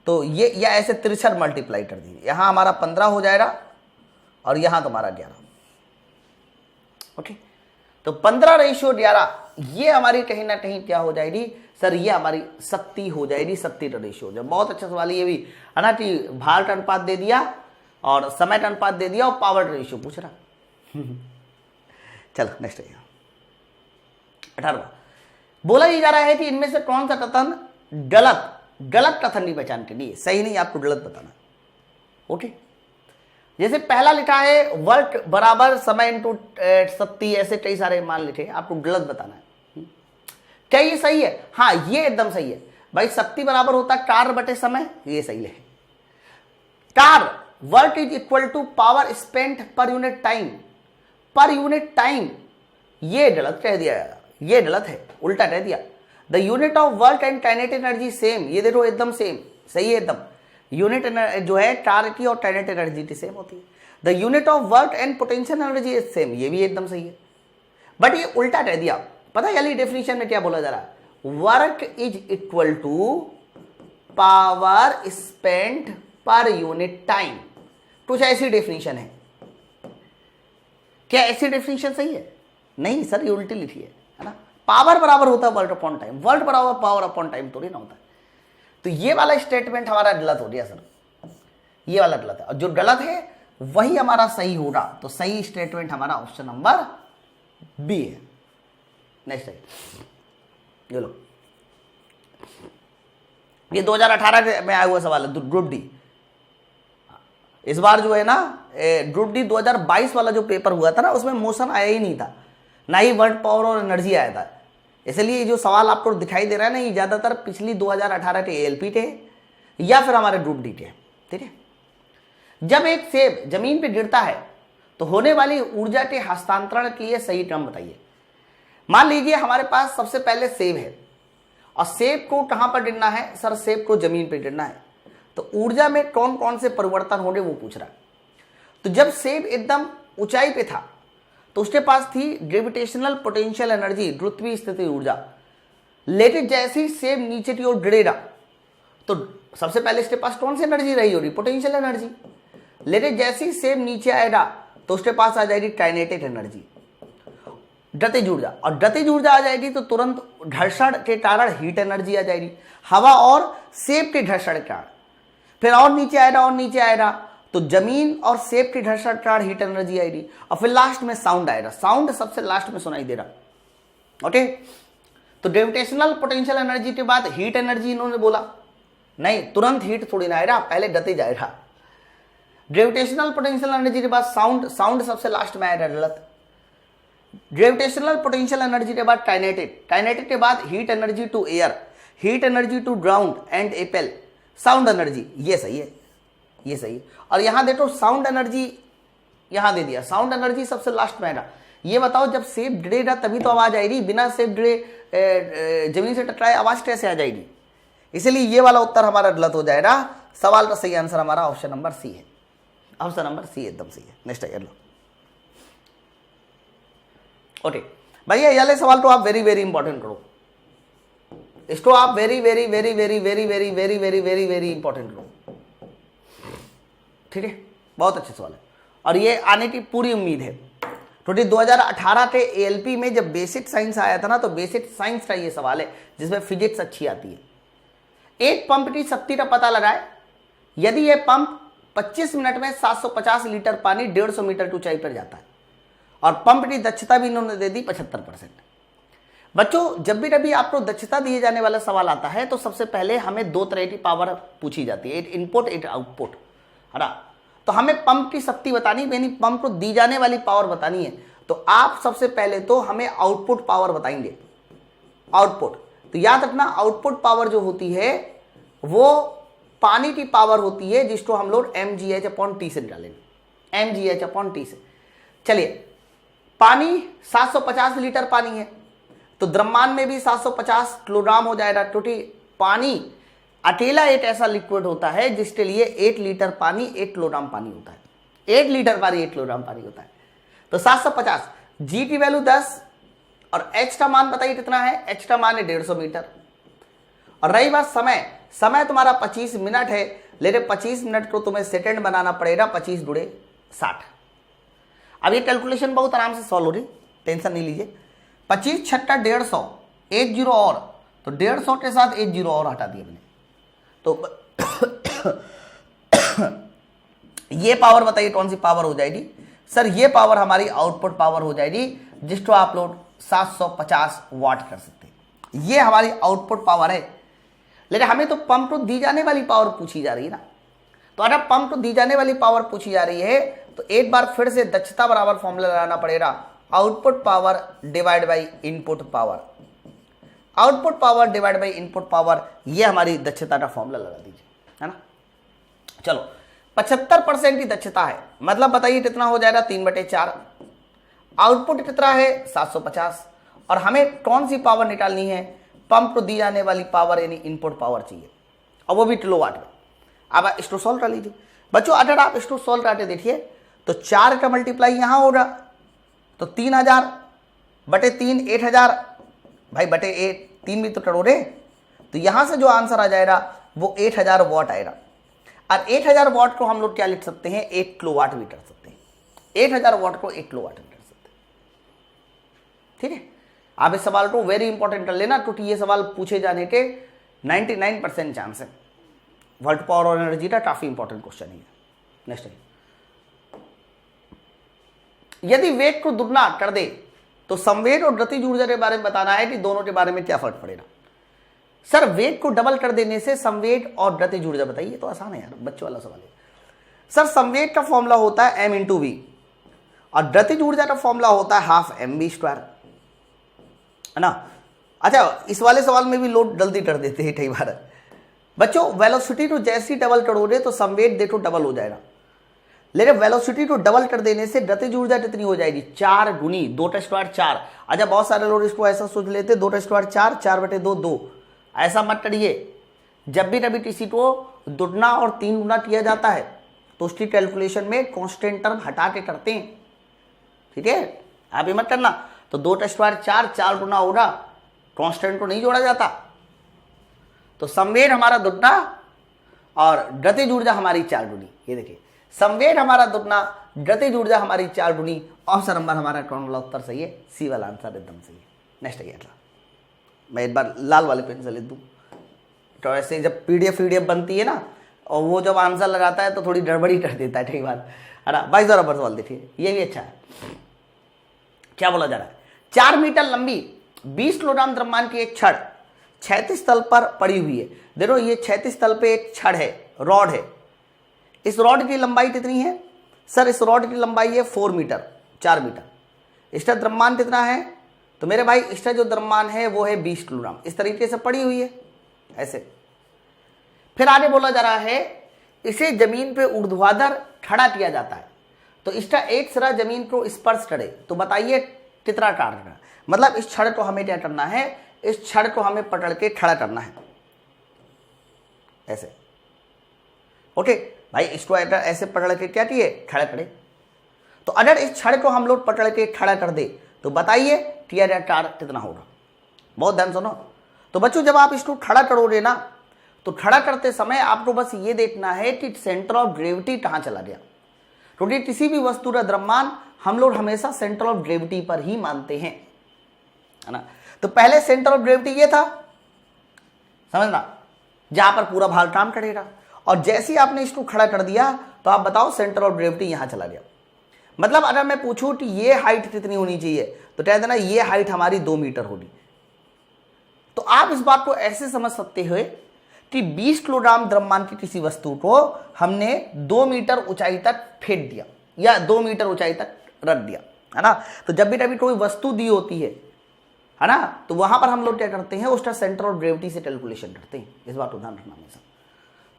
तो ये या ऐसे तिरछा मल्टीप्लाई कर दीजिए, यहाँ हमारा 15 हो जाएगा और यहाँ तुम्हारा 11। ओके, तो 15:11 ये हमारी कहीं ना कहीं क्या हो जाएगी सर, ये हमारी शक्ति हो जाएगी, शक्ति का रेशियो हो जाए। बहुत अच्छा सवाल है ये भी, है ना, कि भार का अनुपात दे दिया और समय का अनुपात दे दिया और पावर का रेशियो पूछ रहा। चलो नेक्स्ट है 18वां, बोला ये जा रहा है कि इनमें से कौन सा कथन गलत कथन की पहचान के लिए सही नहीं, आपको गलत बताना। ओके, जैसे पहला लिखा है वर्क बराबर समय इंटू शक्ति, ऐसे कई सारे मान लिखे, आपको गलत बताना है। क्या ये सही है? हाँ ये एकदम सही है भाई, शक्ति बराबर होता है कार्य बटे समय, ये सही है। कार्य work is equal to power spent per unit time, ये गलत कह दिया, ये गलत है, उल्टा कह दिया। The unit of work and kinetic energy same, ये देखो एकदम सेम, सही है एकदम। यूनिट जो है कार्य की और काइनेटिक एनर्जी की सेम होती है। The unit of work and potential energy is same, ये भी एकदम सही है, बट ये उल्टा कह दिया। पता है यानी डेफिनेशन में क्या बोला जा रहा है, work is equal to power spent per unit time, कुछ ऐसी डेफिनेशन है। क्या ऐसी डेफिनेशन सही है? नहीं सर, ये उल्टी लिखी है ना। पावर बराबर होता है वर्क अपॉन टाइम, वर्क बराबर पावर अपॉन टाइम थोड़ी ना होता है। तो ये वाला स्टेटमेंट हमारा गलत हो गया सर, ये वाला गलत है, और जो गलत है वही हमारा सही होगा। तो सही स्टेटमेंट हमारा ऑप्शन नंबर बी है। नेक्स्ट है, ये लो, ये 2018 में आया हुआ सवाल है, ग्रुप डी। इस बार जो है ना ग्रुप डी 2022 वाला जो पेपर हुआ था ना, उसमें मोशन आया ही नहीं था, ना ही वर्क पावर और एनर्जी आया था। इसलिए जो सवाल आपको दिखाई दे रहा है ना, ये ज्यादातर पिछली 2018 के एएलपी थे या फिर हमारे ग्रुप डी थे। ठीक है, जब एक सेब जमीन पे गिरता है तो होने वाली ऊर्जा के हस्तांतरण के लिए सही टर्म बताइए। मान लीजिए हमारे पास सबसे पहले सेब है और सेब को कहां पर गिरना है सर, सेब को जमीन पर गिरना है, तो ऊर्जा में कौन कौन से परिवर्तन होंगे वो पूछ रहा है। तो जब सेब एकदम ऊंचाई पे था तो उसके पास थी ग्रेविटेशनल पोटेंशियल एनर्जी, गुरुत्वीय स्थिति ऊर्जा। लेकिन जैसे ही सेब नीचे की ओर गिरेगा तो सबसे पहले इसके पास कौन सी एनर्जी रही होगी, पोटेंशियल एनर्जी। लेकिन जैसे ही सेब नीचे आएगा तो उसके पास आ जाएगी काइनेटिक एनर्जी, गतिज ऊर्जा, और गतिज ऊर्जा आ जाएगी तो तुरंत घर्षण के कारण हीट एनर्जी आ जाएगी, हवा और सेब के घर्षण के कारण। फिर और नीचे आएगा तो जमीन और सेब के घर्षण के कारण हीट एनर्जी आएगी, और फिर लास्ट में साउंड आएगा, साउंड सबसे लास्ट में सुनाई दे रहा। ओके, तो ग्रेविटेशनल पोटेंशियल एनर्जी के बाद हीट एनर्जी इन्होंने बोला, नहीं तुरंत हीट थोड़ी ना आएगा, पहले गतिज आएगा। ग्रेविटेशनल पोटेंशियल एनर्जी के बाद साउंड सबसे लास्ट में आएगा, गलत। ग्रेविटेशनल पोटेंशियल एनर्जी के बाद काइनेटिक के बाद heat energy to air, heat energy to ground and apple, sound energy, ये सही है, ये सही है। और यहां देखो साउंड एनर्जी यहां दे दिया, साउंड एनर्जी सबसे लास्ट में आएगा। ये बताओ जब सेब गिरेगा तभी तो आवाज आएगी, बिना सेब गिरे जमीन से टकराए आवाज कैसे आ जाएगी? इसलिए ये वाला उत्तर हमारा गलत हो जाएगा। सवाल का सही आंसर हमारा ऑप्शन नंबर सी है, ऑप्शन नंबर सी एकदम सही है। नेक्स्ट है, लो ओके भैया, ये वाले सवाल तो आप वेरी वेरी इंपॉर्टेंट करो, इसको आप very very very very very very very very very very important करो। ठीक है, बहुत अच्छे सवाल है और ये आने की पूरी उम्मीद है, क्योंकि 2018 के एएलपी में जब बेसिक साइंस आया था ना, तो बेसिक साइंस का ये सवाल है जिसमें फिजिक्स अच्छी आती है। एक पंप की शक्ति का पता लगाए, यदि यह पंप 25 मिनट में 750 लीटर पानी 150 मीटर की ऊंचाई पर जाता है, और पंप की दक्षता भी इन्होंने दे दी 75%। बच्चों, जब भी कभी आपको दक्षता दिए जाने वाला सवाल आता है तो सबसे पहले हमें दो तरह की पावर पूछी जाती है, एक इनपुट एक आउटपुट, है ना। तो हमें पंप की शक्ति बतानी, यानी पंप को दी जाने वाली पावर बतानी है, तो आप सबसे पहले तो हमें आउटपुट पावर बताएंगे। आउटपुट तो याद रखना, आउटपुट पावर जो होती है वो पानी की पावर होती है, जिसको हम लोग mgh/t से निकालेंगे, mgh/t से। चलिए, पानी 750 लीटर पानी है तो द्रव्यमान में भी 750 किलोग्राम हो जाएगा, क्योंकि पानी अकेला एक ऐसा लिक्विड होता है जिसके लिए 1 लीटर पानी 1 किलोग्राम पानी होता है, 1 लीटर पानी 1 किलोग्राम पानी होता है। तो 750, जी की वैल्यू 10 और एच का मान बताइए कितना है, एच का मान है 150 मीटर। और रही बात समय, समय तुम्हारा 25 मिनट है, लेकिन 25 मिनट को तुम्हें सेकंड बनाना पड़ेगा, 25 गुणे 60। अब ये कैलकुलेशन बहुत आराम से सॉल्व हो रही, टेंशन नहीं लीजिए। 25 छक्का 150, 1 जीरो और, तो 150 के साथ 1 जीरो और हटा दिया मैंने, तो ये पावर बताइए कौन सी पावर हो जाएगी? सर ये पावर हमारी आउटपुट पावर हो जाएगी, जिसको आप लोग 750 वाट कर सकते हैं। ये हमारी आउटपुट पावर है, लेकिन हमें तो पंप को दी जाने वाली पावर पूछी जा रही है ना। तो अगर पंप को दी जाने वाली पावर पूछी जा रही है तो एक बार फिर से दक्षता बराबर फॉर्मूला लगाना पड़ेगा, output power divide by input power. Output power divide by input power, ये हमारी दक्षता का फॉर्मूला लगा दीजिए, है ना। चलो 75% की दक्षता है, मतलब बताइए कितना हो जाएगा? 3/4। आउटपुट कितना है? 750। और हमें कौन सी पावर निकालनी है? पंप को दी जाने वाली पावर, यानी इनपुट पावर चाहिए, और वो भी किलोवाट में। अब इसको सॉल्व कर लीजिए बच्चों। अगर आप इसको सॉल्व करके देखिए तो 4 का मल्टीप्लाई यहां होगा, तो 3000/3 8000, भाई बटे 3 भी तो करोगे, तो यहां से जो आंसर आ जाएगा वो 8000 वॉट आएगा। और 8000 वॉट को हम लोग क्या लिख सकते हैं? 1 किलोवाट भी कर सकते हैं। 8000 वॉट को 1 किलोवाट भी कर सकते हैं, ठीक है। आप इस सवाल को वेरी इंपॉर्टेंट कर लेना, क्योंकि ये सवाल पूछे जाने के 99% चांस है। वर्ल्ड पावर और एनर्जी का काफी इंपॉर्टेंट क्वेश्चन है। नेक्स्ट है, यदि वेग को दुगना कर दे तो संवेग और गतिज ऊर्जा के बारे में बताना है कि दोनों के बारे में क्या फर्क पड़ेगा। सर वेग को डबल कर देने से संवेग और गतिज ऊर्जा बताइए, तो आसान है यार, बच्चों वाला सवाल है। सर संवेग का फॉर्मूला होता है m×v, और गतिज ऊर्जा का फॉर्मूला होता है 12mv², है ना। अच्छा, इस वाले सवाल में भी लोग जल्दी कर देते हैं कई बार। बच्चों वेलोसिटी को जैसी डबल करोगे तो संवेग देखो डबल हो जाएगा, लेकिन वेलोसिटी को डबल कर देने से गतिज ऊर्जा कितनी हो जाएगी? 4 गुनी 2/4। अच्छा, बहुत सारे लोग इसको ऐसा सोच लेते 2/4, 4/2 2। ऐसा मत करिए। जब भी कभी किसी को दुगना और 3 गुना किया जाता है तो उसकी कैलकुलेशन में कांस्टेंट टर्म हटा के करते हैं, ठीक है। आप ये मत करना, तो 2/4 4 गुना होगा, कांस्टेंट को नहीं जोड़ा जाता। तो संवेग हमारा दुगना और गतिज ऊर्जा हमारी 4 गुनी। ये देखिए, संवेग हमारा दुगना, गतिज ऊर्जा हमारी 4 गुनी। ऑप्शन नंबर हमारा कौन वाला उत्तर सही है? सी वाला आंसर एकदम सही है। नेक्स्ट है, मैं एक बार लाल वाले पेन से लिख दूं, तो ऐसे जब पीडीएफ बनती है ना, और वो जब आंसर लगाता है तो थोड़ी गड़बड़ी कर देता है, ठीक बात है ना। 22 नंबर सवाल देखिए, ये भी अच्छा है। क्या बोला जा रहा है? 4 मीटर लंबी 20 किलोग्राम द्रव्यमान की एक छड़ 36 तल पर पड़ी हुई है। देखो ये 36 तल पे एक छड़ है, रॉड है। इस रॉड की लंबाई कितनी है? सर इस रॉड की लंबाई है 4 मीटर, 4 मीटर। इसका द्रव्यमान कितना है? तो मेरे भाई इसका जो द्रव्यमान है वो है 20 किलोग्राम। इस तरीके से पड़ी हुई है ऐसे। फिर आगे बोला जा रहा है इसे जमीन पे ऊर्ध्वाधर खड़ा किया जाता है, तो इसका एक सिरा जमीन को स्पर्श करे, तो बताइए कितना टार्क। मतलब इस छड़ को हमें क्या करना है? इस छड़ को हमें पकड़ के खड़ा करना है ऐसे। ओके भाई, इसको ऐसे पकड़ के क्या किए? खड़ा करे। तो अगर इस छड़ को हम लोग पकड़ के खड़ा कर दे तो बताइए टार्क कितना होगा? बहुत ध्यान सुनो। तो बच्चों जब आप इसको खड़ा करोगे ना, तो खड़ा करते समय आपको बस ये देखना है कि सेंटर ऑफ ग्रेविटी कहां चला गया, क्योंकि किसी भी वस्तु का द्रव्यमान हम लोग हमेशा सेंटर ऑफ ग्रेविटी पर ही मानते हैं, है ना। तो पहले सेंटर ऑफ ग्रेविटी ये था, समझना, जहां पर पूरा भार काम करेगा, और जैसे ही आपने इसको खड़ा कर दिया तो आप बताओ सेंटर ऑफ ग्रेविटी यहां चला गया। मतलब अगर मैं पूछूं कि ये हाइट कितनी होनी चाहिए, तो कह देना ये हाइट हमारी 2 मीटर होगी। तो आप इस बात को ऐसे समझ सकते हो कि 20 किलोग्राम द्रव्यमान की किसी वस्तु को हमने 2 मीटर ऊंचाई तक फेंक दिया, या 2 मीटर ऊंचाई तक रख दिया, है ना। तो जब भी कभी कोई वस्तु दी होती है ना, तो वहां पर हम लोग क्या करते हैं? उसका सेंटर ऑफ ग्रेविटी से कैलकुलेशन करते हैं। इस बात को ध्यान रखना हमेशा।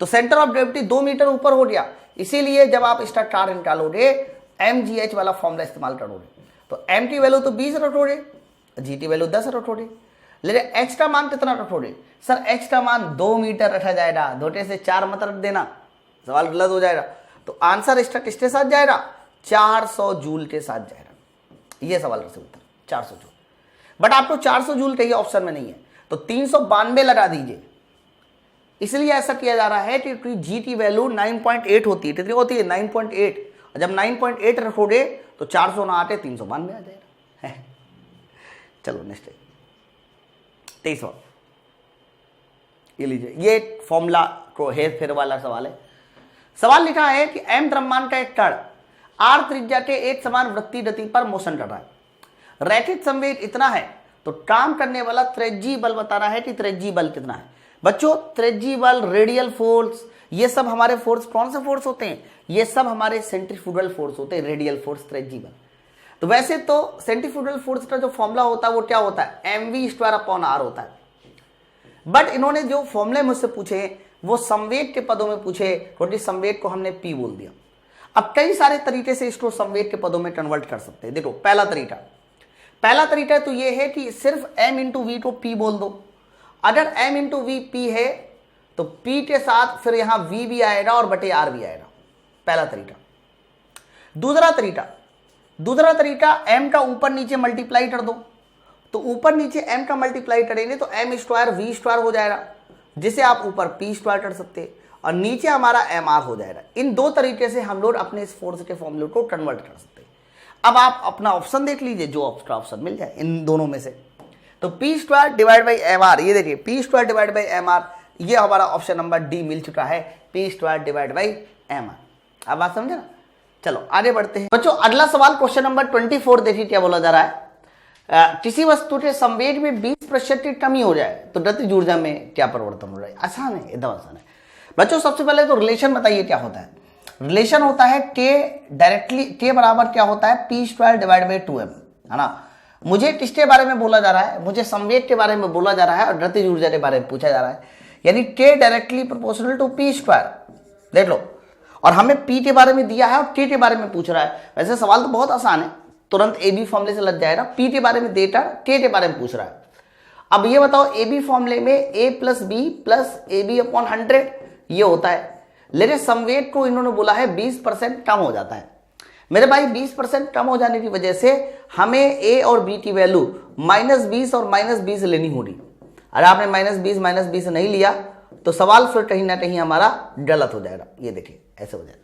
तो सेंटर ऑफ ग्रेविटी 2 मीटर ऊपर हो गया, इसीलिए जब आप इसका टार्क निकालोगे mgh वाला फॉर्मूला इस्तेमाल करोगे, तो m की वैल्यू तो 20 रखोगे, g की वैल्यू 10 रखोगे, लेकिन h का मान कितना रखोगे? सर h का मान 2 मीटर रखा जाएगा, 2 से 4 मत रख देना, सवाल गलत हो जाएगा। तो आंसर इसका किसके साथ जाएगा? 400 जूल के साथ जाएगा। ये सवाल का उत्तर 400 जूल। बट आपको 400 जूल कहीं ऑप्शन में नहीं है, तो 392 लगा दीजिए। इसलिए ऐसा किया जा रहा है कि जी की वैल्यू 9.8 होती है, कितनी होती है 9.8, और जब 9.8 रखोगे तो 400 ना आते 392 आ जाएगा। चलो नेक्स्ट 23वां, ये लीजिए, ये फॉर्मूला को हेर फेर वाला सवाल है। सवाल लिखा है कि m द्रव्यमान का एक कण r त्रिज्या के एक समान वृत्तीय गति पर मोशन कर रहा है, रैखिक संवेग इतना है, तो काम करने वाला त्रिज्यीय बल बता रहा है कि त्रिज्यीय बल कितना है। बच्चों त्रिज्यीय बल, रेडियल फोर्स, ये सब हमारे फोर्स कौन से फोर्स होते हैं, ये सब हमारे सेंट्रीफ्यूगल फोर्स होते हैं, रेडियल फोर्स, त्रिज्यीय बल। तो वैसे तो सेंट्रीफ्यूगल फोर्स का जो फॉर्मूला होता है वो क्या होता है, mv²/r होता है। बट इन्होंने जो फॉर्मूले मुझसे पूछे वो संवेग के पदों में पूछे, क्योंकि संवेग को हमने p बोल दिया। अब कई सारे तरीके से इसको संवेग के पदों में कन्वर्ट कर सकते हैं। देखो पहला तरीका तो ये है कि सिर्फ m इंटू वी को p बोल दो। अगर m इंटू वी p है तो p के साथ फिर यहां v भी आएगा और बटे r भी आएगा, पहला तरीका। दूसरा तरीका m का ऊपर नीचे मल्टीप्लाई कर दो, तो ऊपर नीचे m का मल्टीप्लाई करेंगे तो m² v² हो जाएगा, जिसे आप ऊपर p² कर सकते हैं और नीचे हमारा mr हो जाएगा। इन दो तरीके से हम लोग अपने इस फोर्स के फॉर्मूले को कन्वर्ट कर सकते हैं। अब आप अपना ऑप्शन देख लीजिए, जो आपका ऑप्शन मिल जाए इन दोनों में से। तो p² डिवाइड बाई mr, ये देखिए p² डिवाइड बाई mr, ये हमारा ऑप्शन नंबर डी मिल चुका है, p² डिवाइड बाई mr। अब बात समझे ना। चलो आगे बढ़ते हैं बच्चों। अगला सवाल क्वेश्चन नंबर 24, देखिए क्या बोला जा रहा है। किसी वस्तु के संवेग में 20% की कमी हो जाए तो गतिज ऊर्जा में क्या परिवर्तन हो जाए। आसान है, एकदम आसान है बच्चों। सबसे पहले तो रिलेशन बताइए क्या होता है। रिलेशन होता है k बराबर क्या होता है, p² डिवाइड बाई 2m, है ना। मुझे किसके बारे में बोला जा रहा है, मुझे संवेग के बारे में बोला जा रहा है और गतिज ऊर्जा के बारे में पूछा जा रहा है, यानी k directly proportional to p²। देख लो, और हमें p के बारे में दिया है और k के बारे में पूछ रहा है। वैसे सवाल तो बहुत आसान है, तुरंत ए बी फॉर्मूले से लग जाएगा। p के बारे में देता, k के बारे में पूछ रहा है। अब ये बताओ, ए बी फॉर्मूले में a plus B plus AB/100 ये होता है, लेकिन संवेग को इन्होंने बोला है 20% कम हो जाता है। मेरे भाई 20% कम हो जाने की वजह से हमें a और b की वैल्यू -20 और -20 लेनी होगी। अगर आपने -20 नहीं लिया तो सवाल फिर कहीं ना कहीं हमारा गलत हो जाएगा। ये देखिए ऐसे हो जाएगा,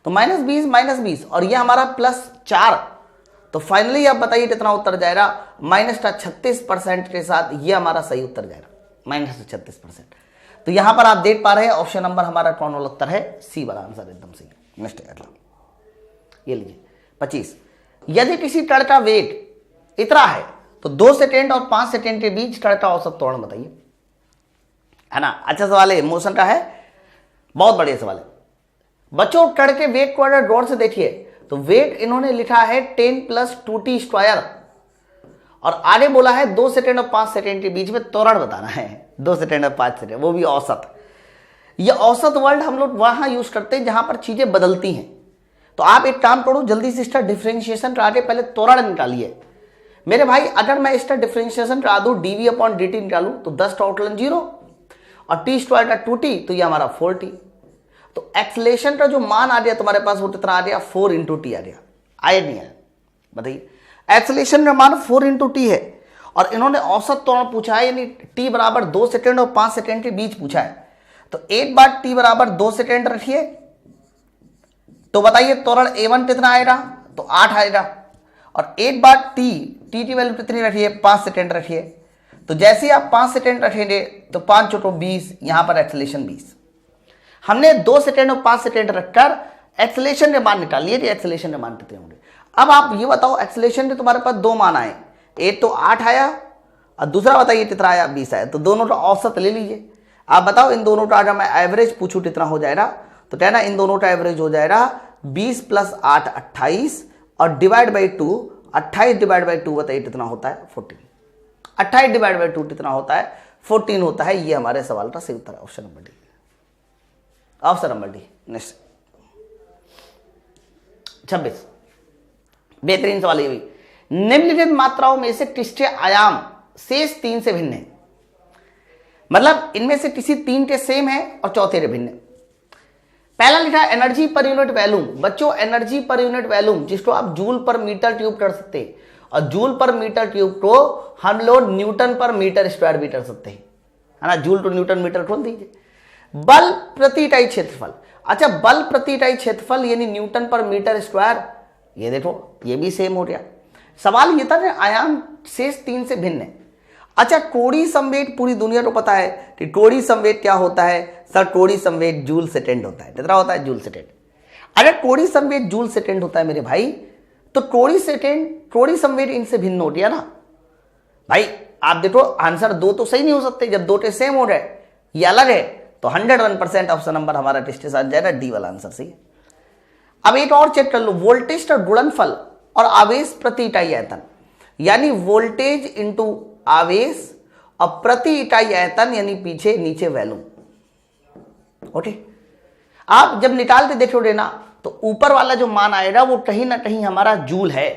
तो -20 और ये हमारा +4, तो फाइनली आप बताइए कितना उत्तर जाएगा, -36% के साथ ये हमारा सही उत्तर जाएगा, -36%। तो यहां पर आप देख पा रहे हैं ऑप्शन नंबर हमारा कौन वाला उत्तर है, सी वाला आंसर एकदम सही। नेक्स्ट अगला, ये लीजिए 25। यदि किसी कण का वेग इतना है तो 2 सेकेंड और 5 सेकेंड के बीच कण का औसत त्वरण बताइए, है ना। अच्छा सवाल है, मोशन का है, बहुत बढ़िया सवाल है बच्चों। कण के वेग को अगर गौर से देखिए तो वेग इन्होंने लिखा है 10 + 2t² और आगे बोला है 2 सेकेंड और 5 सेकेंड के बीच में त्वरण बताना है, 2 सेकेंड और 5 सेकेंड, वो भी औसत। ये औसत वर्ड हम लोग वहां यूज करते हैं जहां पर चीजें बदलती हैं। तो आप एक काम करो, जल्दी से इसका डिफरेंशिएशन करा के पहले त्वरण निकालिए। मेरे भाई अगर मैं इसका डिफरेंशिएशन करा दूं dv/dt निकालूं तो 10 का आउटलन 0 और t² का 2t, तो ये हमारा 4t। तो एक्सेलेरेशन का जो मान आ गया तुम्हारे पास वो कितना आ गया, 4 × t आ गया, आया नहीं है बताइए। एक्सेलेरेशन का मान 4 × t है और इन्होंने औसत त्वरण पूछा है, यानी t बराबर 2 सेकेंड और 5 सेकेंड के बीच पूछा है। तो एक बार t बराबर 2 सेकेंड रखिए तो बताइए त्वरण a1 कितना आएगा, तो 8 आएगा। और एक बार t की वैल्यू कितनी रखिए, 5 सेकेंड रखिए। तो जैसे ही आप 5 सेकेंड रखेंगे तो 5 × 20, यहां पर एक्सेलेरेशन 20। हमने 2 सेकेंड और 5 सेकेंड रखकर एक्सेलेरेशन के मान निकाल लिए, एक्सेलेरेशन के मान कितने होंगे। अब आप ये बताओ, एक्सेलेरेशन के तुम्हारे पास 2 मान आए, एक तो 8 आया और दूसरा बताइए कितना आया, 20 आया। तो दोनों का औसत ले लीजिए। आप बताओ इन दोनों का अगर मैं एवरेज पूछूं कितना हो जाएगा, तो कहना इन दोनों का एवरेज हो जाएगा 20 + 8 28 और डिवाइड बाई 2, 28 डिवाइड बाई 2 बताइए कितना होता है, 14। 28 डिवाइड बाई 2 कितना होता है, 14 होता है। ये हमारे सवाल का सही उत्तर है, option number D, option number D. Next 26, बेहतरीन सवाल ये भी। निम्नलिखित मात्राओं में से किसके आयाम शेष 3 से भिन्न है, मतलब इनमें से किसी 3 के सेम है और चौथे के भिन्न है। पहला लिखा है एनर्जी पर यूनिट वैल्यूम। बच्चों एनर्जी पर यूनिट वैल्यूम, जिसको आप जूल पर मीटर क्यूब कर सकते हैं, और जूल पर मीटर क्यूब को हम लोग न्यूटन पर मीटर स्क्वायर भी कर सकते हैं, है ना। जूल टू न्यूटन मीटर खोल दीजिए। बल प्रति इकाई क्षेत्रफल। अच्छा, बल प्रति इकाई क्षेत्रफल यानी न्यूटन पर मीटर स्क्वायर, ये देखो ये भी सेम हो गया। सवाल ये था ना आयाम शेष 3 से भिन्न है। अच्छा, कोणीय संवेग पूरी दुनिया को पता है कि कोणीय संवेग क्या होता है सर, कोणीय संवेग जूल सेकेंड होता है। कितना होता है? Joule second. अगर कोणीय संवेग जूल सेकेंड होता है मेरे भाई, तो कोणीय संवेग इनसे भिन्न हो गया ना भाई। आप देखो आंसर 2 तो सही नहीं हो सकते, जब 2 सेम हो गए ये अलग है, तो 101% ऑप्शन नंबर हमारा टेस्ट आ जाएगा, डी वाला आंसर सही है। अब एक और चेक कर लो, वोल्टेज का गुणनफल और आवेश प्रति इकाई आयतन, यानी वोल्टेज इंटू आवेश और प्रति इकाई आयतन यानी पीछे नीचे वैल्यू। ओके, आप जब निकालते देखोगे ना तो ऊपर वाला जो मान आएगा वो कहीं ना कहीं हमारा जूल है।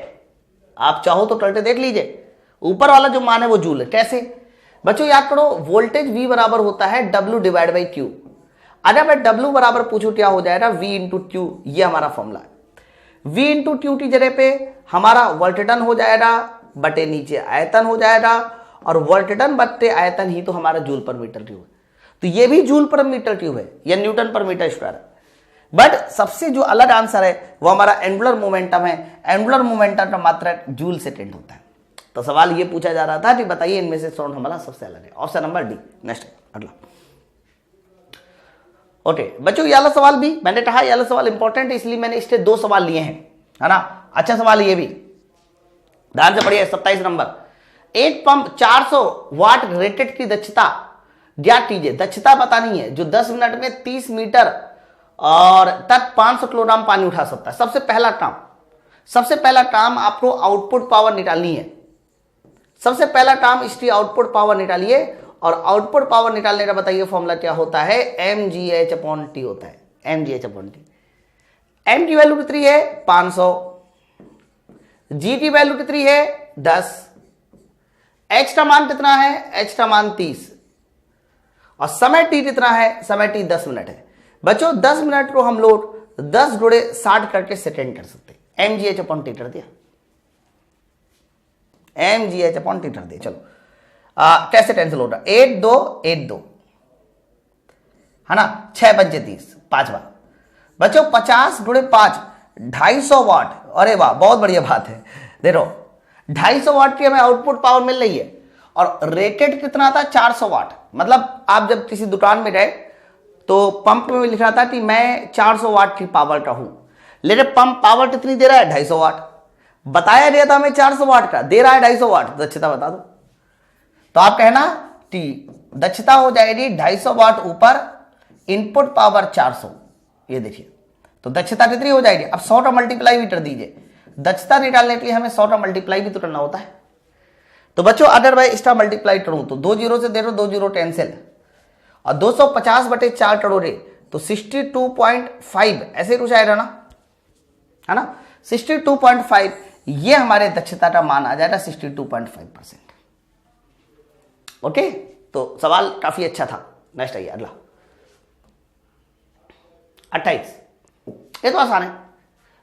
आप चाहो तो करके देख लीजिए, ऊपर वाला जो मान है वो जूल है। कैसे बच्चों? याद करो, वोल्टेज V बराबर होता है W डिवाइड बाई Q। अगर मैं W बराबर पूछूं क्या हो जाएगा? V इंटू क्यू, ये हमारा फॉर्मूला है। V इंटू क्यू की जगह पे हमारा वोल्टटन हो जाएगा बटे नीचे आयतन हो जाएगा, और वोल्टटन बटे आयतन ही तो हमारा जूल पर मीटर क्यूब है। तो ये भी जूल पर मीटर क्यूब है या न्यूटन पर मीटर स्क्वायर है। बट सबसे जो अलग आंसर है वो हमारा एंगुलर मोमेंटम है। एंगुलर मोमेंटम का मात्रक जूल सेकेंड होता है। तो सवाल ये पूछा जा रहा था कि बताइए इनमें से कौन हमारा सबसे अलग है। Option number D. नेक्स्ट अगला। ओके बच्चों, ये वाला सवाल भी मैंने कहा ये वाला सवाल इंपॉर्टेंट है, इसलिए मैंने इसके 2 सवाल लिए हैं, है ना। अच्छा सवाल ये भी ध्यान से पढ़िए। 27 नंबर, एक पंप 400 वाट रेटेड की दक्षता ज्ञात कीजिए। दक्षता पता नहीं है, जो 10 मिनट में 30 मीटर और तक 500 किलोग्राम पानी उठा सकता है। सबसे पहला काम आपको आउटपुट पावर निकालनी है। सबसे पहला काम इसकी आउटपुट पावर निकालिए, और आउटपुट पावर निकालने का बताइए फॉर्मूला क्या होता है? mgh/t होता है। mgh/t। m की वैल्यू कितनी है? 500। g की वैल्यू कितनी है? 10। h का मान कितना है? h का मान 30। और समय t कितना है? समय t 10 मिनट है। बच्चों 10 मिनट को हम लोग 10 गुणे 60 करके सेकेंड कर सकते हैं। mgh/t कर दिया, mgh/t कर दिया। चलो कैसे कैंसिल होगा? 8 2 8 2 है ना, 6 पंचे 30, 5 बार। बच्चों 50 गुणे 5 250 वाट। अरे वाह, बहुत बढ़िया बात है। देखो 250 वाट की हमें आउटपुट पावर मिल रही है, और रेटेड कितना था? 400 वाट। मतलब आप जब किसी दुकान में गए तो पंप में लिखा था कि मैं 400 वाट की पावर का हूं, लेकिन पंप पावर कितनी दे रहा है? 250 वाट। बताया गया था हमें 400 वाट का, दे रहा है 250 वाट। दक्षता बता दो। तो आप कहना कि दक्षता हो जाएगी 250 वाट ऊपर इनपुट पावर 400। ये देखिए, तो दक्षता कितनी हो जाएगी? अब 100 का मल्टीप्लाई भी कर दीजिए। दक्षता निकालने के लिए हमें 100 का मल्टीप्लाई भी तो करना होता है। तो बच्चों अगर मैं इसका मल्टीप्लाई करूं तो 2 जीरो से दे दो, 2 जीरो कैंसिल, और 250/4 करोड़े तो 62.5 ऐसे कुछ आएगा ना, है ना। 62.5 ये हमारे दक्षता का मान आ जाएगा 62.5%। ओके, तो सवाल काफी अच्छा था। नेक्स्ट आइए अगला 28। ये तो आसान है।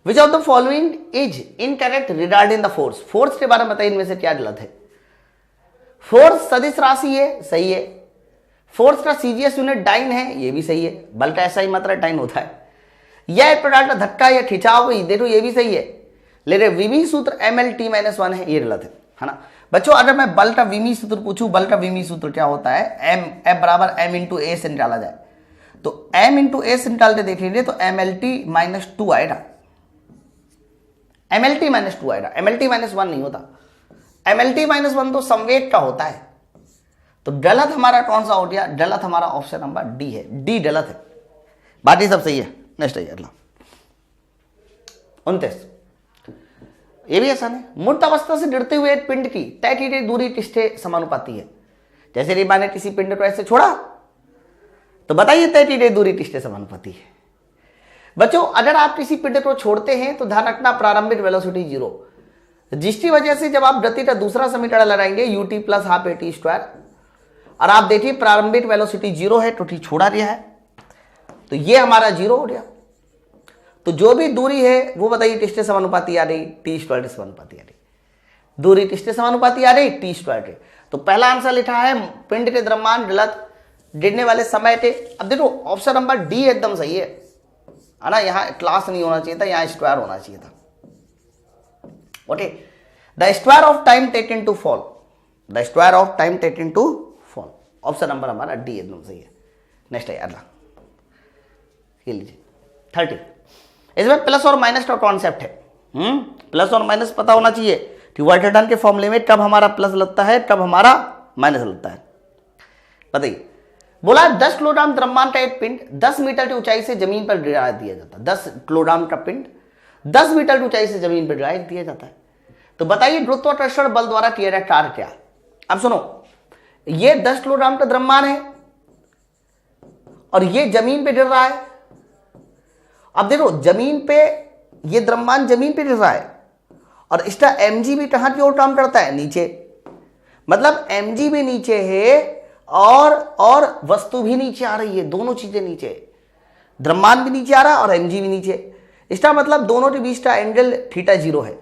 Which of the following is incorrect regarding the force. Force के बारे में बताइए इनमें से क्या गलत है? फोर्स सदिश राशि है, सही है। फोर्स का सीजीएस यूनिट डाइन है, ये भी सही है। बल का ऐसा ही मात्रा डाइन होता है। यह एक प्रकार का धक्का या खिंचाव, देखो ये भी सही है। लेकिन विमी सूत्र MLT-1 है, ये गलत है ना। बच्चों अगर मैं बल का विमी सूत्र पूछूं, बल का विमी सूत्र क्या होता है? F बराबर m इंटू ए से निकाला जाए, तो m इंटू ए से निकालते देखेंगे तो MLT-2 आएगा। MLT-2 आएगा, MLT-1 नहीं होता। MLT-1 तो संवेग का होता है। तो गलत हमारा कौन सा हो गया? गलत हमारा ऑप्शन नंबर डी है। डी गलत है, बाकी सब सही है। नेक्स्ट आइए अगला 29। ये भी आसान है। मूर्त अवस्था से गिरते हुए एक पिंड की तय की गई दूरी किसके समानुपाती है? जैसे रिबा ने किसी पिंड को ऐसे छोड़ा, तो बताइए तय की गई दूरी किसके समानुपाती है? बच्चों अगर आप किसी पिंड को छोड़ते हैं तो ध्यान रखना प्रारंभिक वेलोसिटी 0, जिसकी वजह से जब आप गति का दूसरा समीकरण लगाएंगे ut + ½ at², और आप देखिए प्रारंभिक वेलोसिटी 0 है, तो छोड़ा गया है, तो ये हमारा 0 हो गया। तो जो भी दूरी है वो बताइए किसके समानुपाती आ रही? t² के समानुपाती आ रही। दूरी किसके समानुपाती आ रही? t² के। तो पहला आंसर लिखा है पिंड के द्रव्यमान गलत, गिरने वाले समय थे। अब देखो ऑप्शन नंबर डी एकदम सही है ना, यहाँ क्लास नहीं होना चाहिए था, यहाँ स्क्वायर होना चाहिए था। Okay, the square of time taken to fall, the square of time taken to fall, option number हमारा डी एकदम सही है। नेक्स्ट है अगला, ये लीजिए 30। इसमें प्लस और माइनस का कॉन्सेप्ट है। प्लस और माइनस पता होना चाहिए कि वर्क डन के फॉर्मूले में कब हमारा प्लस लगता है, कब हमारा माइनस लगता है। बताइए, बोला 10 किलोग्राम द्रव्यमान का एक पिंड 10 मीटर की ऊंचाई से जमीन पर गिरा दिया जाता है। 10 किलोग्राम का पिंड 10 मीटर की ऊंचाई से जमीन पर गिरा दिया जाता है। तो बताइए गुरुत्वाकर्षण बल द्वारा किया गया कार्य क्या। अब सुनो, ये 10 किलोग्राम का द्रव्यमान है और ये जमीन पे गिर रहा है। अब देखो जमीन पे ये द्रव्यमान जमीन पे गिर रहा है और इसका mg भी कहां की ओर काम करता है, नीचे। मतलब mg भी नीचे है और वस्तु भी नीचे आ रही है, दोनों चीजें नीचे, द्रव्यमान भी नीचे आ रहा है और mg भी नीचे। इसका मतलब दोनों के बीच का एंगल थीटा 0 है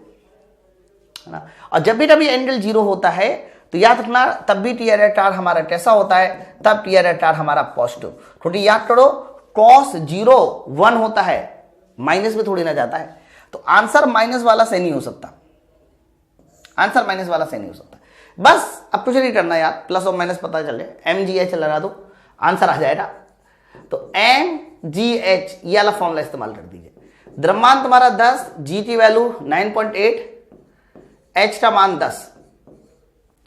ना। और जब भी कभी एंगल 0 होता है तो याद रखना तब भी टी आर टार हमारा कैसा होता है, तब टी आर टार हमारा पॉजिटिव। थोड़ी याद करो cos 0 1 होता है, माइनस में थोड़ी ना जाता है। तो आंसर माइनस वाला सही नहीं हो सकता, आंसर माइनस वाला सही नहीं हो सकता। बस अब कुछ नहीं करना यार, प्लस और माइनस पता चले, MGH लगा दो, आंसर आ जाएगा। तो MGH ये वाला फॉर्मूला इस्तेमाल कर दीजिए। द्रव्यमान तुम्हारा 10, G की वैल्यू 9.8, H का मान 10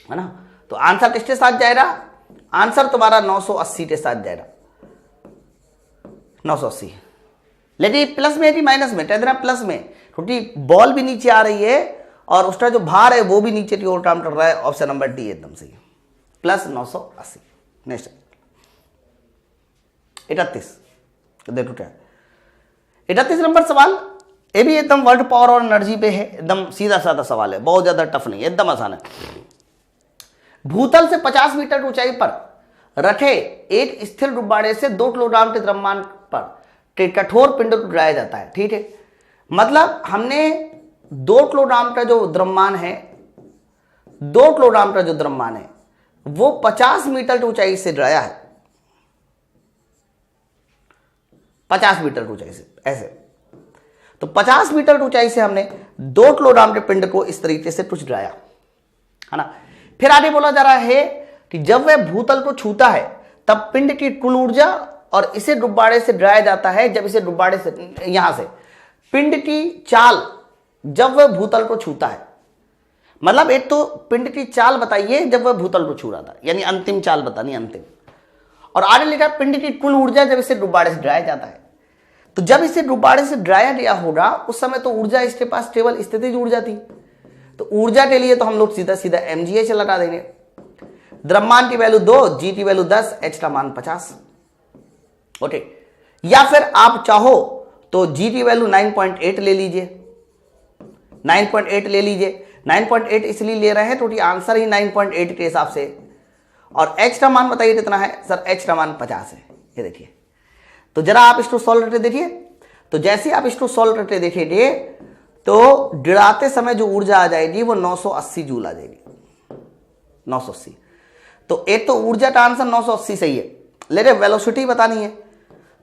है ना। तो आंसर किसके साथ जाएगा, आंसर तुम्हारा 980 के साथ जाएगा, 980। लेकिन प्लस में है कि माइनस में, कह देना प्लस में, क्योंकि बॉल भी नीचे आ रही है और उसका जो भार है वो भी नीचे की ओर काम कर रहा है। ऑप्शन नंबर डी एकदम सही है, प्लस 980। नेक्स्ट 31, देखो क्या 31 नंबर सवाल, ये भी एकदम वर्ल्ड पावर और एनर्जी पे है, एकदम सीधा साधा सवाल है, बहुत ज्यादा टफ नहीं है, एकदम आसान है। भूतल से 50 मीटर ऊंचाई पर रखे एक स्थिर गुब्बारे से 2 किलोग्राम के द्रव्यमान पर कठोर पिंड को गिराया जाता है। ठीक है, मतलब हमने 2 किलोग्राम का जो द्रव्यमान है, 2 किलोग्राम का जो द्रव्यमान है वो 50 मीटर की ऊंचाई से गिराया है, 50 मीटर की ऊंचाई से, ऐसे। तो 50 मीटर की ऊंचाई से हमने 2 किलोग्राम के पिंड को इस तरीके से कुछ गिराया है ना। फिर आगे बोला जा रहा है कि जब वह भूतल को छूता है तब पिंड की कुल ऊर्जा, और इसे गुब्बारे से गिराया जाता है जब इसे गुब्बारे से, यहां से पिंड की चाल जब वह भूतल को छूता है। मतलब एक तो पिंड की चाल बताइए जब वह भूतल को छू रहा था, यानी अंतिम चाल बतानी, अंतिम। और आगे लिखा पिंड की कुल ऊर्जा जब इसे गुब्बारे से गिराया जाता है। तो जब इसे गुब्बारे से गिराया गया होगा उस समय तो ऊर्जा इसके पास केवल स्थितिज ऊर्जा थी। तो ऊर्जा के लिए तो हम लोग सीधा सीधा MGH लगा देंगे। द्रव्यमान की वैल्यू 2, G की वैल्यू 10, H का मान 50। ओके, या फिर आप चाहो तो G की वैल्यू 9.8 ले लीजिए, 9.8 ले लीजिए। 9.8 इसलिए ले रहे हैं क्योंकि आंसर ही 9.8 के हिसाब से। और H का मान बताइए कितना है सर, H का मान 50 है। ये देखिए, तो जरा आप इसको सॉल्व करके देखिए। तो जैसे आप इसको सॉल्व करके देखेंगे तो गिराते समय जो ऊर्जा आ जाएगी वो 980 जूल आ जाएगी, 980। तो एक तो ऊर्जा का आंसर 980 सही है, लेकिन वेलोसिटी बतानी है।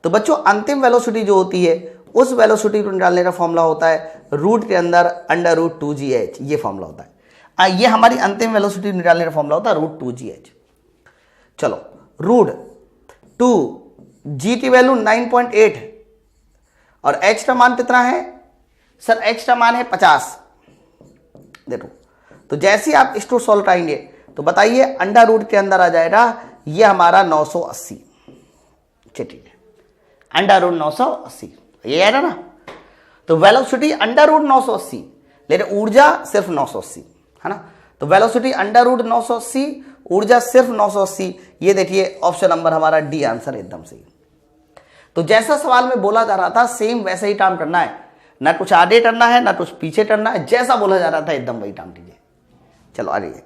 तो बच्चों अंतिम वेलोसिटी जो होती है उस वेलोसिटी को निकालने का फॉर्मूला होता है रूट के अंदर √2gh, ये फॉर्मूला होता है। ये हमारी अंतिम वेलोसिटी निकालने का फॉर्मूला होता है √2gh। चलो, √2g की वैल्यू 9.8 और h का मान कितना है सर, h का मान है 50। देखो, तो जैसे ही आप इसको सॉल्व कराएंगे तो बताइए अंडर रूट के अंदर आ जाएगा ये हमारा 980। ठीक है, अंडर रूट 980 ये आएगा ना। तो वेलोसिटी अंडर रूट 980, लेकिन ऊर्जा सिर्फ 980 है ना। तो वेलोसिटी अंडर रूट 980, ऊर्जा सिर्फ 980। ये देखिए ऑप्शन नंबर हमारा डी आंसर एकदम सही। तो जैसा सवाल में बोला जा रहा था सेम वैसा ही काम करना है, ना कुछ आगे करना है ना कुछ पीछे करना है, जैसा बोला जा रहा था एकदम वही काम कीजिए। चलो आ जाइए,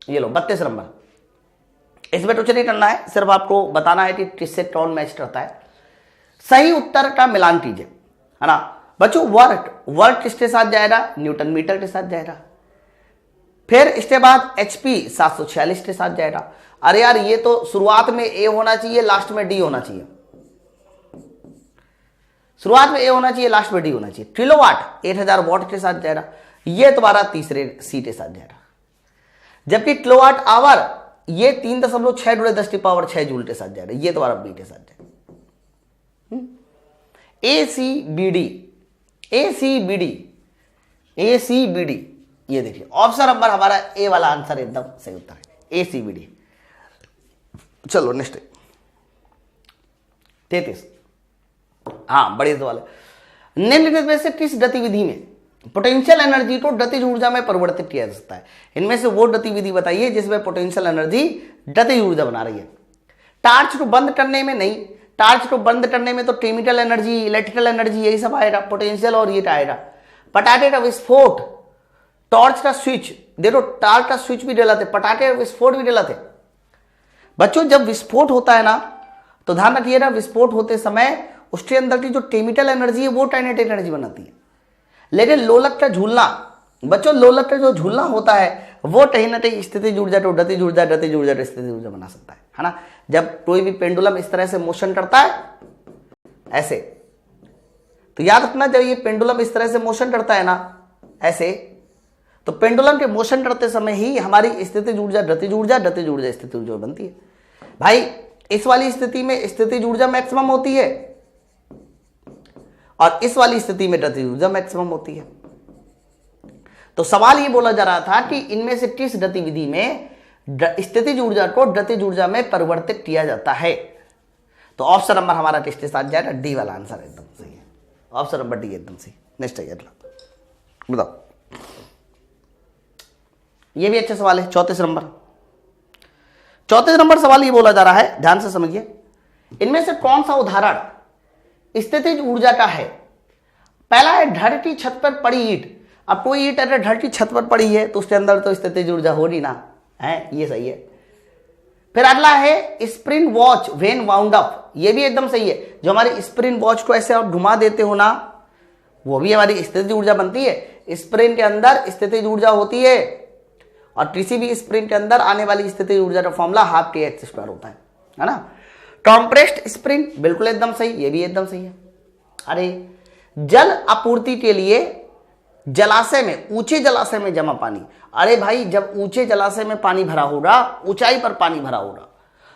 ये लो 32 नंबर। इसमें कुछ नहीं करना है, सिर्फ आपको बताना है कि किससे कौन मैच करता है। सही उत्तर का मिलान कीजिए, है ना बच्चों। वर्क किसके साथ जाएगा, न्यूटन मीटर के साथ जाएगा। फिर इसके बाद HP 746 के साथ जाएगा। अरे यार ये तो शुरुआत में ए होना चाहिए, लास्ट में डी होना चाहिए। शुरुआत में ए होना चाहिए, लास्ट में डी होना चाहिए। किलोवाट 8000 वॉट के साथ जा रहा, ये तुम्हारा तीसरे सी के साथ जा रहा। जबकि किलोवाट आवर ये 3.6 × 10⁻6 जूल के साथ जा रहा है, ये तुम्हारा बी के साथ जा रहा। ए सी बी डी, ए सी बी डी, ए सी बी डी, ये देखिए ऑप्शन नंबर हमारा ए वाला आंसर एकदम सही उत्तर है, ए सी बी डी। चलो नेक्स्ट 33। हाँ बड़े सवाल है। निम्नलिखित में से किस गतिविधि में पोटेंशियल एनर्जी को गतिज ऊर्जा में परिवर्तित किया जा सकता है? इनमें से वो गतिविधि बताइए जिसमें पोटेंशियल एनर्जी गतिज ऊर्जा बना रही है। टार्च को बंद करने में नहीं, टार्च को बंद करने में तो केमिकल एनर्जी, इलेक्ट्रिकल एनर्जी यही सब आएगा, पोटेंशियल और ये आएगा। पटाखे का विस्फोट, टॉर्च का स्विच, देखो टॉर्च का स्विच भी डला थे, पटाखे का विस्फोट भी डला थे। बच्चों जब विस्फोट होता है ना तो ध्यान रखिएगा, विस्फोट होते समय उसके अंदर की जो केमिकल एनर्जी है वो काइनेटिक एनर्जी बनाती है। लेकिन लोलक का झूलना, बच्चों लोलक का जो झूलना होता है वो कहीं ना कहीं स्थितिज ऊर्जा को गतिज ऊर्जा, गतिज ऊर्जा को स्थितिज ऊर्जा बना सकता है ना। जब कोई भी पेंडुलम इस तरह से मोशन करता है ऐसे, तो याद रखना जब ये पेंडुलम इस तरह से मोशन करता है ना ऐसे, तो पेंडुलम के मोशन करते समय ही हमारी स्थितिज ऊर्जा, गतिज ऊर्जा, गतिज ऊर्जा स्थितिज ऊर्जा बनती है। भाई इस वाली स्थिति में स्थितिज ऊर्जा मैक्सिमम होती है और इस वाली स्थिति में गतिज ऊर्जा मैक्सिमम होती है। तो सवाल ये बोला जा रहा था कि इनमें से किस गतिविधि में स्थितिज ऊर्जा को गतिज ऊर्जा में परिवर्तित किया जाता है? तो ऑप्शन नंबर हमारा किसके साथ जाएगा? डी वाला आंसर एकदम सही है, ऑप्शन नंबर डी एकदम सही। नेक्स्ट है अगला, बताओ। ये भी अच्छा सवाल है, 34 नंबर। 34 नंबर सवाल ये बोला जा रहा है, ध्यान से समझिए, इनमें से कौन सा उदाहरण स्थितिज ऊर्जा का है? पहला है घर की छत पर पड़ी ईंट। अब कोई ईंट अगर घर की छत पर पड़ी है तो उसके अंदर तो स्थितिज ऊर्जा हो रही ना है, ये सही है। फिर अगला है spring watch when wound up, ये भी एकदम सही है। जो हमारी स्प्रिंग वॉच को ऐसे आप घुमा देते हो ना, वो भी हमारी स्थितिज ऊर्जा बनती है। स्प्रिंग के अंदर स्थितिज ऊर्जा होती है और किसी भी स्प्रिंग के अंदर आने वाली स्थितिज ऊर्जा का फॉर्मूला ½ kx² होता है ना। कॉम्प्रेस्ड स्प्रिंग बिल्कुल एकदम सही, ये भी एकदम सही है। अरे जल आपूर्ति के लिए जलाशय में, ऊंचे जलाशय में जमा पानी, अरे भाई जब ऊंचे जलाशय में पानी भरा होगा, ऊंचाई पर पानी भरा होगा,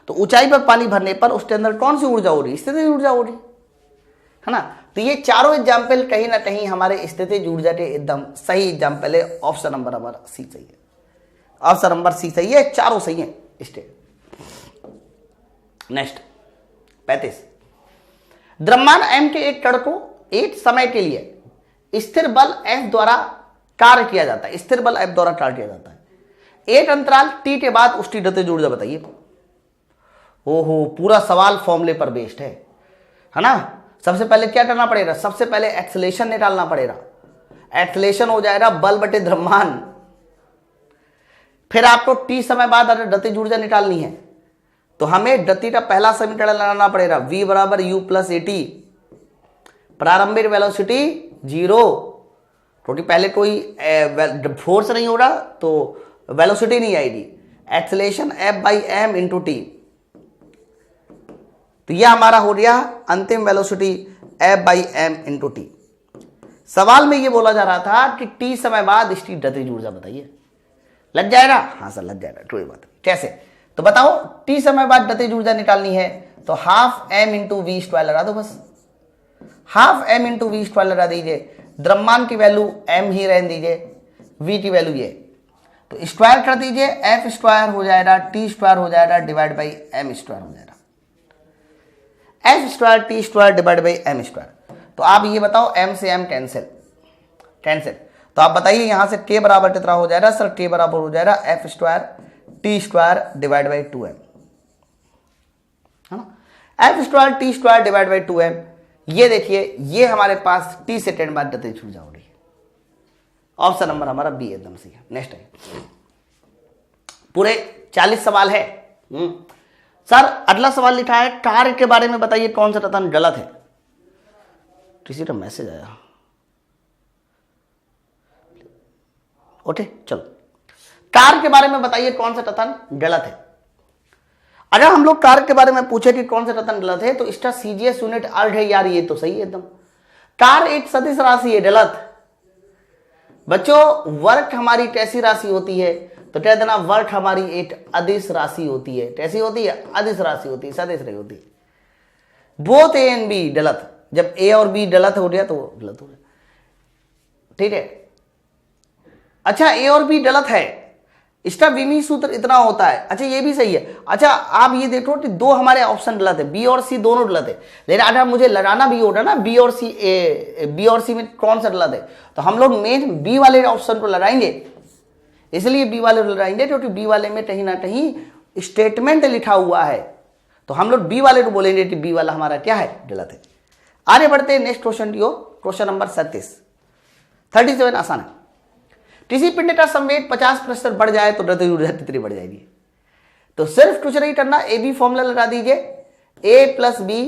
तो ऊंचाई पर पानी भरने पर उसके अंदर कौन सी ऊर्जा हो रही? स्थितिज ऊर्जा हो रही है ना। तो ये चारों एग्जाम्पल कहीं ना कहीं हमारे स्थितिज ऊर्जा के एकदम सही एग्जाम्पल है। ऑप्शन नंबर हमारा सी सही है, ऑप्शन नंबर सी सही है, चारों सही है इसके। नेक्स्ट 35। द्रव्यमान m के एक कण को एक समय के लिए स्थिर बल F द्वारा कार्य किया जाता है, स्थिर बल F द्वारा कार्य किया जाता है। एक अंतराल t के बाद उसकी गतिज ऊर्जा बताइए। ओहो, पूरा सवाल फॉर्मूले पर बेस्ड है ना। सबसे पहले क्या करना पड़ेगा? सबसे पहले एक्सेलेरेशन निकालना पड़ेगा। एक्सेलेरेशन हो जाएगा बल बटे द्रव्यमान। फिर आपको t समय बाद अगर गतिज ऊर्जा निकालनी है तो हमें गति का पहला समीकरण लगाना पड़ेगा, v बराबर u प्लस at। प्रारंभिक वेलोसिटी 0, क्योंकि पहले कोई फोर्स नहीं हो रहा तो वेलोसिटी नहीं आएगी। एक्सेलेरेशन F/m इंटू टी, तो यह हमारा हो गया अंतिम वेलोसिटी F/m इंटू टी। सवाल में यह बोला जा रहा था कि t समय बाद इसकी गतिज ऊर्जा बताइए। लग जाएगा? हाँ सर लग जाएगा, कोई बात नहीं। कैसे? तो बताओ, t समय बाद गतिज ऊर्जा निकालनी है तो ½ m इंटू v² लगा दो, बस ½ m इंटू v² लगा दीजिए। द्रव्यमान की वैल्यू m ही रहने दीजिए, v की वैल्यू ये, तो स्क्वायर कर दीजिए, f² हो जाएगा, t² हो जाएगा, डिवाइड बाई m² हो जाएगा। f² t² divide by m²। तो आप ये बताओ, m से m कैंसिल, तो आप बताइए यहां से k बराबर कितना हो जाएगा? सर k बराबर हो जाएगा f² t² divide by 2m, है ना। f² t² divide by 2m, ये देखिए ये हमारे पास t सेकेंड बाद गतिज ऊर्जा हो रही है। ऑप्शन नंबर हमारा बी एकदम सही है। नेक्स्ट है, पूरे 40 सवाल है। सर अगला सवाल लिखा है कार्य के बारे में बताइए कौन सा कथन गलत है। किसी का मैसेज आया, ओके चलो, कार्य के बारे में बताइए कौन सा कथन गलत है। अगर हम लोग टार्क के बारे में पूछे कि कौन सा रतन गलत है, तो इसका सीजीएस यूनिट अर्ध है यार, ये तो सही है एकदम। टार एक सदिश राशि है, गलत। बच्चों वर्क हमारी कैसी राशि होती है, तो कह देना वर्क हमारी एक अदिश राशि होती है। कैसी होती है? अदिश राशि होती है, सदिश नहीं होती। बोथ ए एंड बी गलत, जब ए और बी गलत हो गया तो वो गलत हो गया, ठीक है। अच्छा ए और बी गलत है, इसका विमी सूत्र इतना होता है। अच्छा ये भी सही है। अच्छा आप ये देखो कि दो हमारे ऑप्शन गलत है, बी और सी दोनों गलत है, लेकिन अगर मुझे लगाना भी होगा ना बी और सी में कौन सा गलत है, तो हम लोग मेन बी वाले ऑप्शन को लगाएंगे। इसलिए बी वाले लगाएंगे क्योंकि बी वाले में कहीं ना कहीं स्टेटमेंट लिखा हुआ है, तो हम लोग बी वाले को बोलेंगे कि बी वाला हमारा क्या है, गलत है। आगे बढ़ते हैं नेक्स्ट क्वेश्चन की ओर। क्वेश्चन नंबर 37 आसान है। किसी पिंड का संवेग 50% बढ़ जाए तो गति ऊर्जा कितनी बढ़ जाएगी? तो सिर्फ कुछ नहीं करना, ए बी फॉर्मूला लगा दीजिए, ए प्लस बी,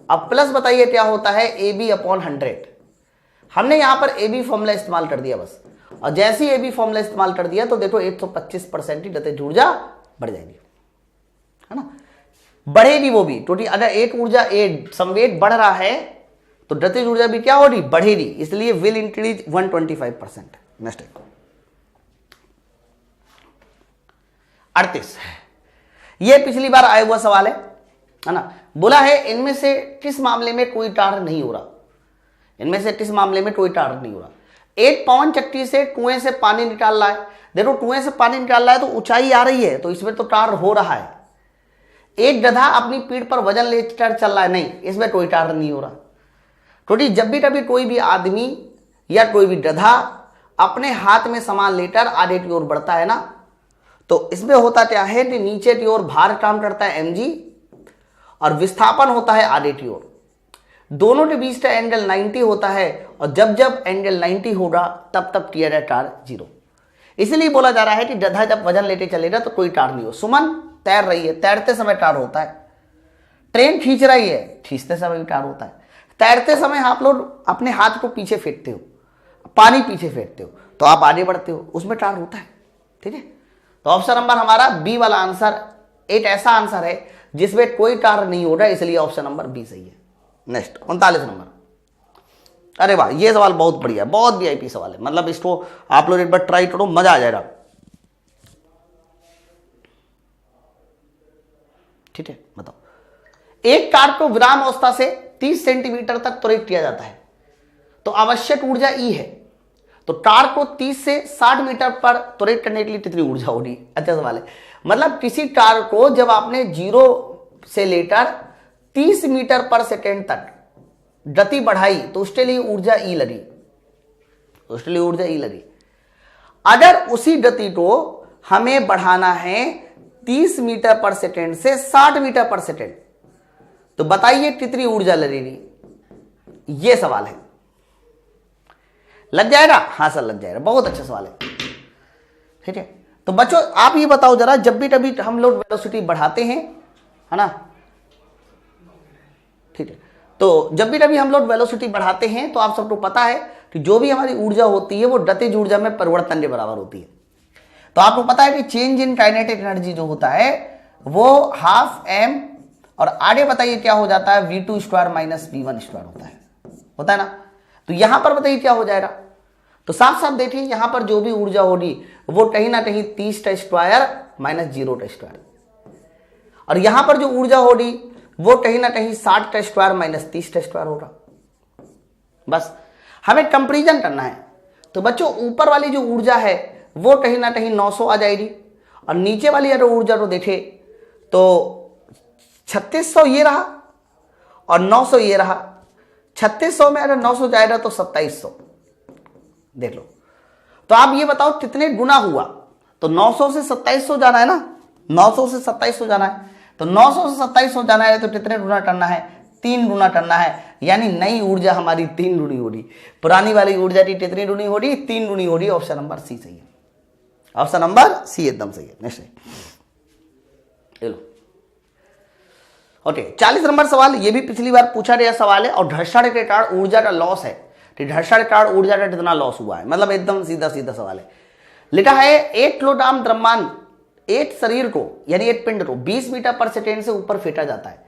अब प्लस बताइए क्या होता है, ए बी अपॉन 100। हमने यहां पर ए बी फॉर्मूला इस्तेमाल कर दिया बस, और जैसे ही ए बी फॉर्मूला इस्तेमाल कर दिया तो देखो 125% की गति ऊर्जा बढ़ जाएगी, है ना। बढ़ेगी वो भी, क्योंकि अगर एक ऊर्जा ए संवेग बढ़ रहा है तो गतिज ऊर्जा भी क्या होगी, बढ़ेगी, इसलिए विल इंक्रीज 125%। नेक्स्ट 38, ये पिछली बार आया हुआ सवाल है ना। बोला है इनमें से किस मामले में कोई टार नहीं हो रहा, इनमें से किस मामले में कोई टार नहीं हो रहा। एक पवन चक्की से कुएं से पानी निकाल रहा है, देखो कुएं से पानी निकाल रहा है तो ऊंचाई आ रही है, तो इसमें तो टार हो रहा है। एक गधा अपनी पीठ पर वजन लेकर चल रहा है, नहीं, इसमें कोई टार नहीं हो रहा। क्योंकि जब भी कभी कोई भी आदमी या कोई भी गधा अपने हाथ में सामान लेकर आगे की ओर बढ़ता है ना, तो इसमें होता क्या है कि नीचे की ओर भार काम करता है mg और विस्थापन होता है आगे की ओर। दोनों के बीच का एंगल 90 होता है, और जब जब एंगल 90 होगा तब तब किया जाए टार 0। इसलिए बोला जा रहा है कि गधा जब वजन लेके चलेगा तो कोई टार नहीं हो। सुमन तैर रही है, तैरते समय टार होता है। ट्रेन खींच रही है, खींचते समय भी टार होता है। तैरते समय आप लोग अपने हाथ को पीछे फेंकते हो, पानी पीछे फेंकते हो, तो आप आगे बढ़ते हो, उसमें टार होता है, ठीक है। तो ऑप्शन नंबर हमारा बी वाला आंसर एक ऐसा आंसर है जिसमें कोई टार नहीं हो रहा, इसलिए ऑप्शन नंबर बी सही है। Next 39 number. अरे वाह, ये सवाल बहुत बढ़िया, बहुत वीआईपी सवाल है, मतलब इसको आप लोग एक बार ट्राई करो, मजा आ जाएगा, ठीक है। बताओ, एक कार को विराम अवस्था से 30 सेंटीमीटर तक त्वरित किया जाता है, तो आवश्यक ऊर्जा ई है, तो कार को 30 से 60 मीटर पर त्वरित करने के लिए कितनी ऊर्जा होगी? अच्छा सवाल है। मतलब किसी कार को जब आपने 0 से लेकर 30 मीटर पर सेकेंड तक गति बढ़ाई तो उसके लिए ऊर्जा ई लगी, उसके लिए ऊर्जा ई लगी। अगर उसी गति को हमें बढ़ाना है 30 मीटर पर सेकेंड से 60 मीटर पर सेकेंड, तो बताइए कितनी ऊर्जा लगेगी? यह सवाल है। लग जाएगा? हाँ सर लग जाएगा, बहुत अच्छा सवाल है, ठीक है। तो बच्चों आप ये बताओ जरा, जब भी कभी हम लोग वेलोसिटी बढ़ाते हैं, है ना, ठीक है, तो जब भी कभी हम लोग वेलोसिटी बढ़ाते हैं तो आप सबको पता है कि जो भी हमारी ऊर्जा होती है वो गतिज ऊर्जा में परिवर्तन के बराबर होती है। तो आपको पता है कि चेंज इन काइनेटिक एनर्जी जो होता है वो हाफ m, और आगे बताइए क्या हो जाता है, v2 square minus v1 square होता है ना। तो यहां पर बताइए क्या हो जाएगा, तो साफ साफ देखिए यहां पर जो भी ऊर्जा होगी वो कहीं ना कहीं 30 का स्क्वायर माइनस 0 का स्क्वायर, और यहां पर जो ऊर्जा होगी वो कहीं ना कहीं 60 का स्क्वायर माइनस 30 का स्क्वायर होगा। बस हमें कंपेरिजन करना है। तो बच्चों ऊपर वाली जो ऊर्जा है वो कहीं ना कहीं 900 आ जाएगी, और नीचे वाली अगर ऊर्जा को देखें तो 3600 ये रहा और 900 ये रहा। 3600 में अगर 900 जाएगा तो 2700, देख लो। तो आप ये बताओ कितने गुना हुआ, तो 900 से 2700 जाना है ना, 900 से 2700 जाना है, तो 900 से 2700 जाना है तो कितने गुना करना है, 3 गुना करना है, यानी नई ऊर्जा हमारी 3 गुनी हो रही, पुरानी वाली ऊर्जा की कितनी गुनी हो रही, 3 गुनी हो रही। ऑप्शन नंबर सी सही है, ऑप्शन नंबर सी एकदम सही है। नेक्स्ट लो, ओके 40 नंबर सवाल, ये भी पिछली बार पूछा गया सवाल है, और घर्षण के कारण ऊर्जा का लॉस है, तो घर्षण के कारण ऊर्जा का कितना लॉस हुआ है, मतलब एकदम सीधा सीधा सवाल है। लिखा है 1 किलोग्राम द्रव्यमान एक शरीर को यानी एक पिंड को 20 मीटर पर सेकेंड से ऊपर फेंटा जाता है,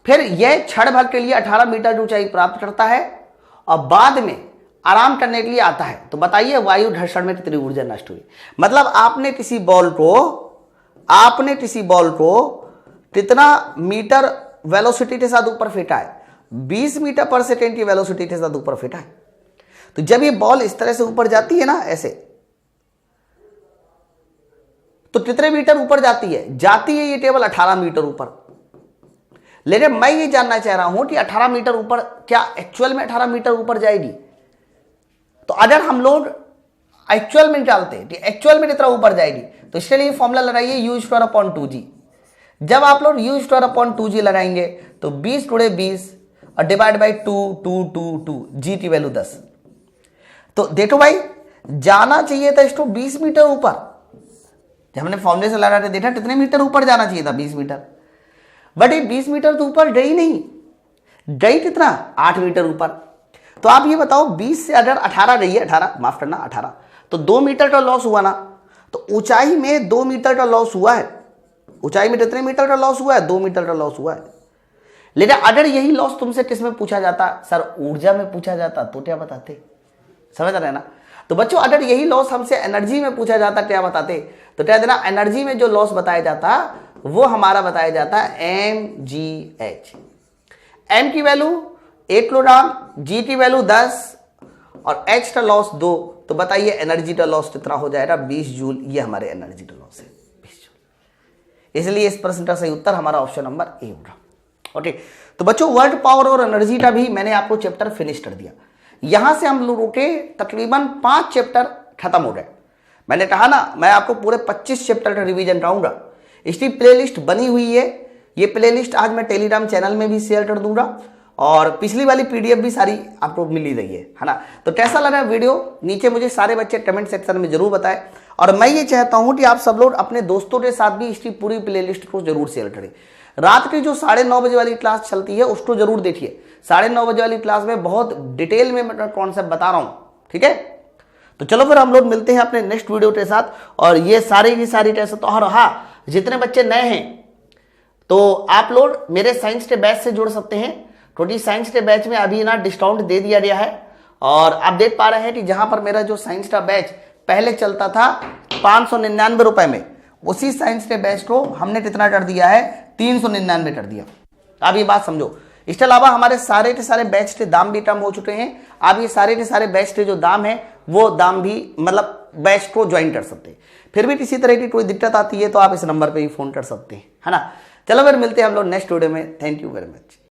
फिर यह क्षण भर के लिए 18 मीटर ऊंचाई प्राप्त करता है और बाद में आराम करने के लिए आता है। तो बताइए वायु घर्षण में कितनी ऊर्जा नष्ट हुई। मतलब आपने किसी बॉल को कितना मीटर वेलोसिटी के साथ ऊपर फेंटा है, 20 मीटर पर सेकेंड की वेलोसिटी के साथ ऊपर फेंटा है। तो जब ये बॉल इस तरह से ऊपर जाती है ना ऐसे, तो कितने मीटर ऊपर जाती है? जाती है ये केवल 18 मीटर ऊपर। लेकिन मैं ये जानना चाह रहा हूं कि 18 मीटर ऊपर क्या एक्चुअल में 18 मीटर ऊपर जाएगी? तो अगर हम लोग एक्चुअल में डालते हैं कि एक्चुअल में कितना ऊपर जाएगी, तो इसके लिए फॉर्मूला लगाइए u²/2g। जब आप लोग u²/2g लगाएंगे तो 20 × 20 और डिवाइड बाई 2 g की वैल्यू 10। तो देखो भाई, जाना चाहिए था इसको 20 मीटर ऊपर। जब हमने फॉर्मूले से लगा के देखा कितने मीटर ऊपर जाना चाहिए था, 20 मीटर। बट ये 20 मीटर तो ऊपर गई नहीं, गई कितना? 8 मीटर ऊपर। तो आप ये बताओ 20 से अगर 18 गई है, 18 माफ करना 18, तो 2 मीटर का लॉस हुआ ना। तो ऊंचाई में 2 मीटर का लॉस हुआ है। ऊंचाई में कितने मीटर का लॉस हुआ है? 2 मीटर का लॉस हुआ है। लेकिन अगर यही लॉस तुमसे किस में पूछा जाता? सर ऊर्जा में पूछा जाता तो क्या बताते? समझ रहे ना? तो बच्चों अगर यही लॉस हमसे एनर्जी में पूछा जाता क्या बताते? तो क्या देना, एनर्जी में जो लॉस बताया जाता वो हमारा बताया जाता mgh। m की वैल्यू 1 किलोग्राम, g की वैल्यू 10 और h का लॉस 2। तो बताइए एनर्जी का लॉस कितना हो जाएगा? 20 जूल। ये हमारे एनर्जी का लॉस है, 20 जूल। इसलिए इस प्रश्न का सही उत्तर हमारा ऑप्शन नंबर ए होगा। ओके, तो बच्चों वर्ल्ड पावर और एनर्जी का भी मैंने आपको चैप्टर फिनिश कर दिया। यहां से हम लोगों के तकरीबन 5 चैप्टर खत्म हो गए। मैंने कहा ना मैं आपको पूरे 25 चैप्टर का रिवीजन कराऊंगा। इसकी प्लेलिस्ट बनी हुई है। ये प्लेलिस्ट आज मैं टेलीग्राम चैनल में भी शेयर कर दूंगा और पिछली वाली पीडीएफ भी सारी आपको मिल ही रही है ना। तो कैसा लगा वीडियो नीचे मुझे सारे बच्चे कमेंट सेक्शन में जरूर बताएं। और मैं ये चाहता हूं कि आप सब लोग अपने दोस्तों के साथ भी इसकी पूरी प्लेलिस्ट को जरूर शेयर करें। रात की जो 9:30 बजे वाली क्लास चलती है उसको जरूर देखिए। 9:30 बजे वाली क्लास में बहुत डिटेल में मैं कॉन्सेप्ट बता रहा हूं, ठीक है। तो चलो फिर हम लोग मिलते हैं अपने नेक्स्ट वीडियो के साथ। और ये सारी की सारी टेस्ट तो, और हाँ, जितने बच्चे नए हैं तो आप लोग मेरे साइंस के बैच से जुड़ सकते हैं, क्योंकि साइंस के बैच में अभी ना डिस्काउंट दे दिया गया है। और आप देख पा रहे हैं कि जहां पर मेरा जो साइंस का बैच पहले चलता था 599 रुपए में, उसी साइंस के बैच को हमने कितना कर दिया है? 399 कर दिया। आप ये बात समझो। इसके अलावा हमारे सारे के सारे बैच के दाम भी कम हो चुके हैं। आप ये सारे के सारे बैच के जो दाम है वो दाम भी मतलब बैच को ज्वाइन कर सकते हैं। फिर भी किसी तरह की कोई दिक्कत आती है तो आप इस नंबर पे ही फोन कर सकते हैं, है ना। चलो फिर मिलते हैं हम लोग नेक्स्ट वीडियो में। Thank you very much.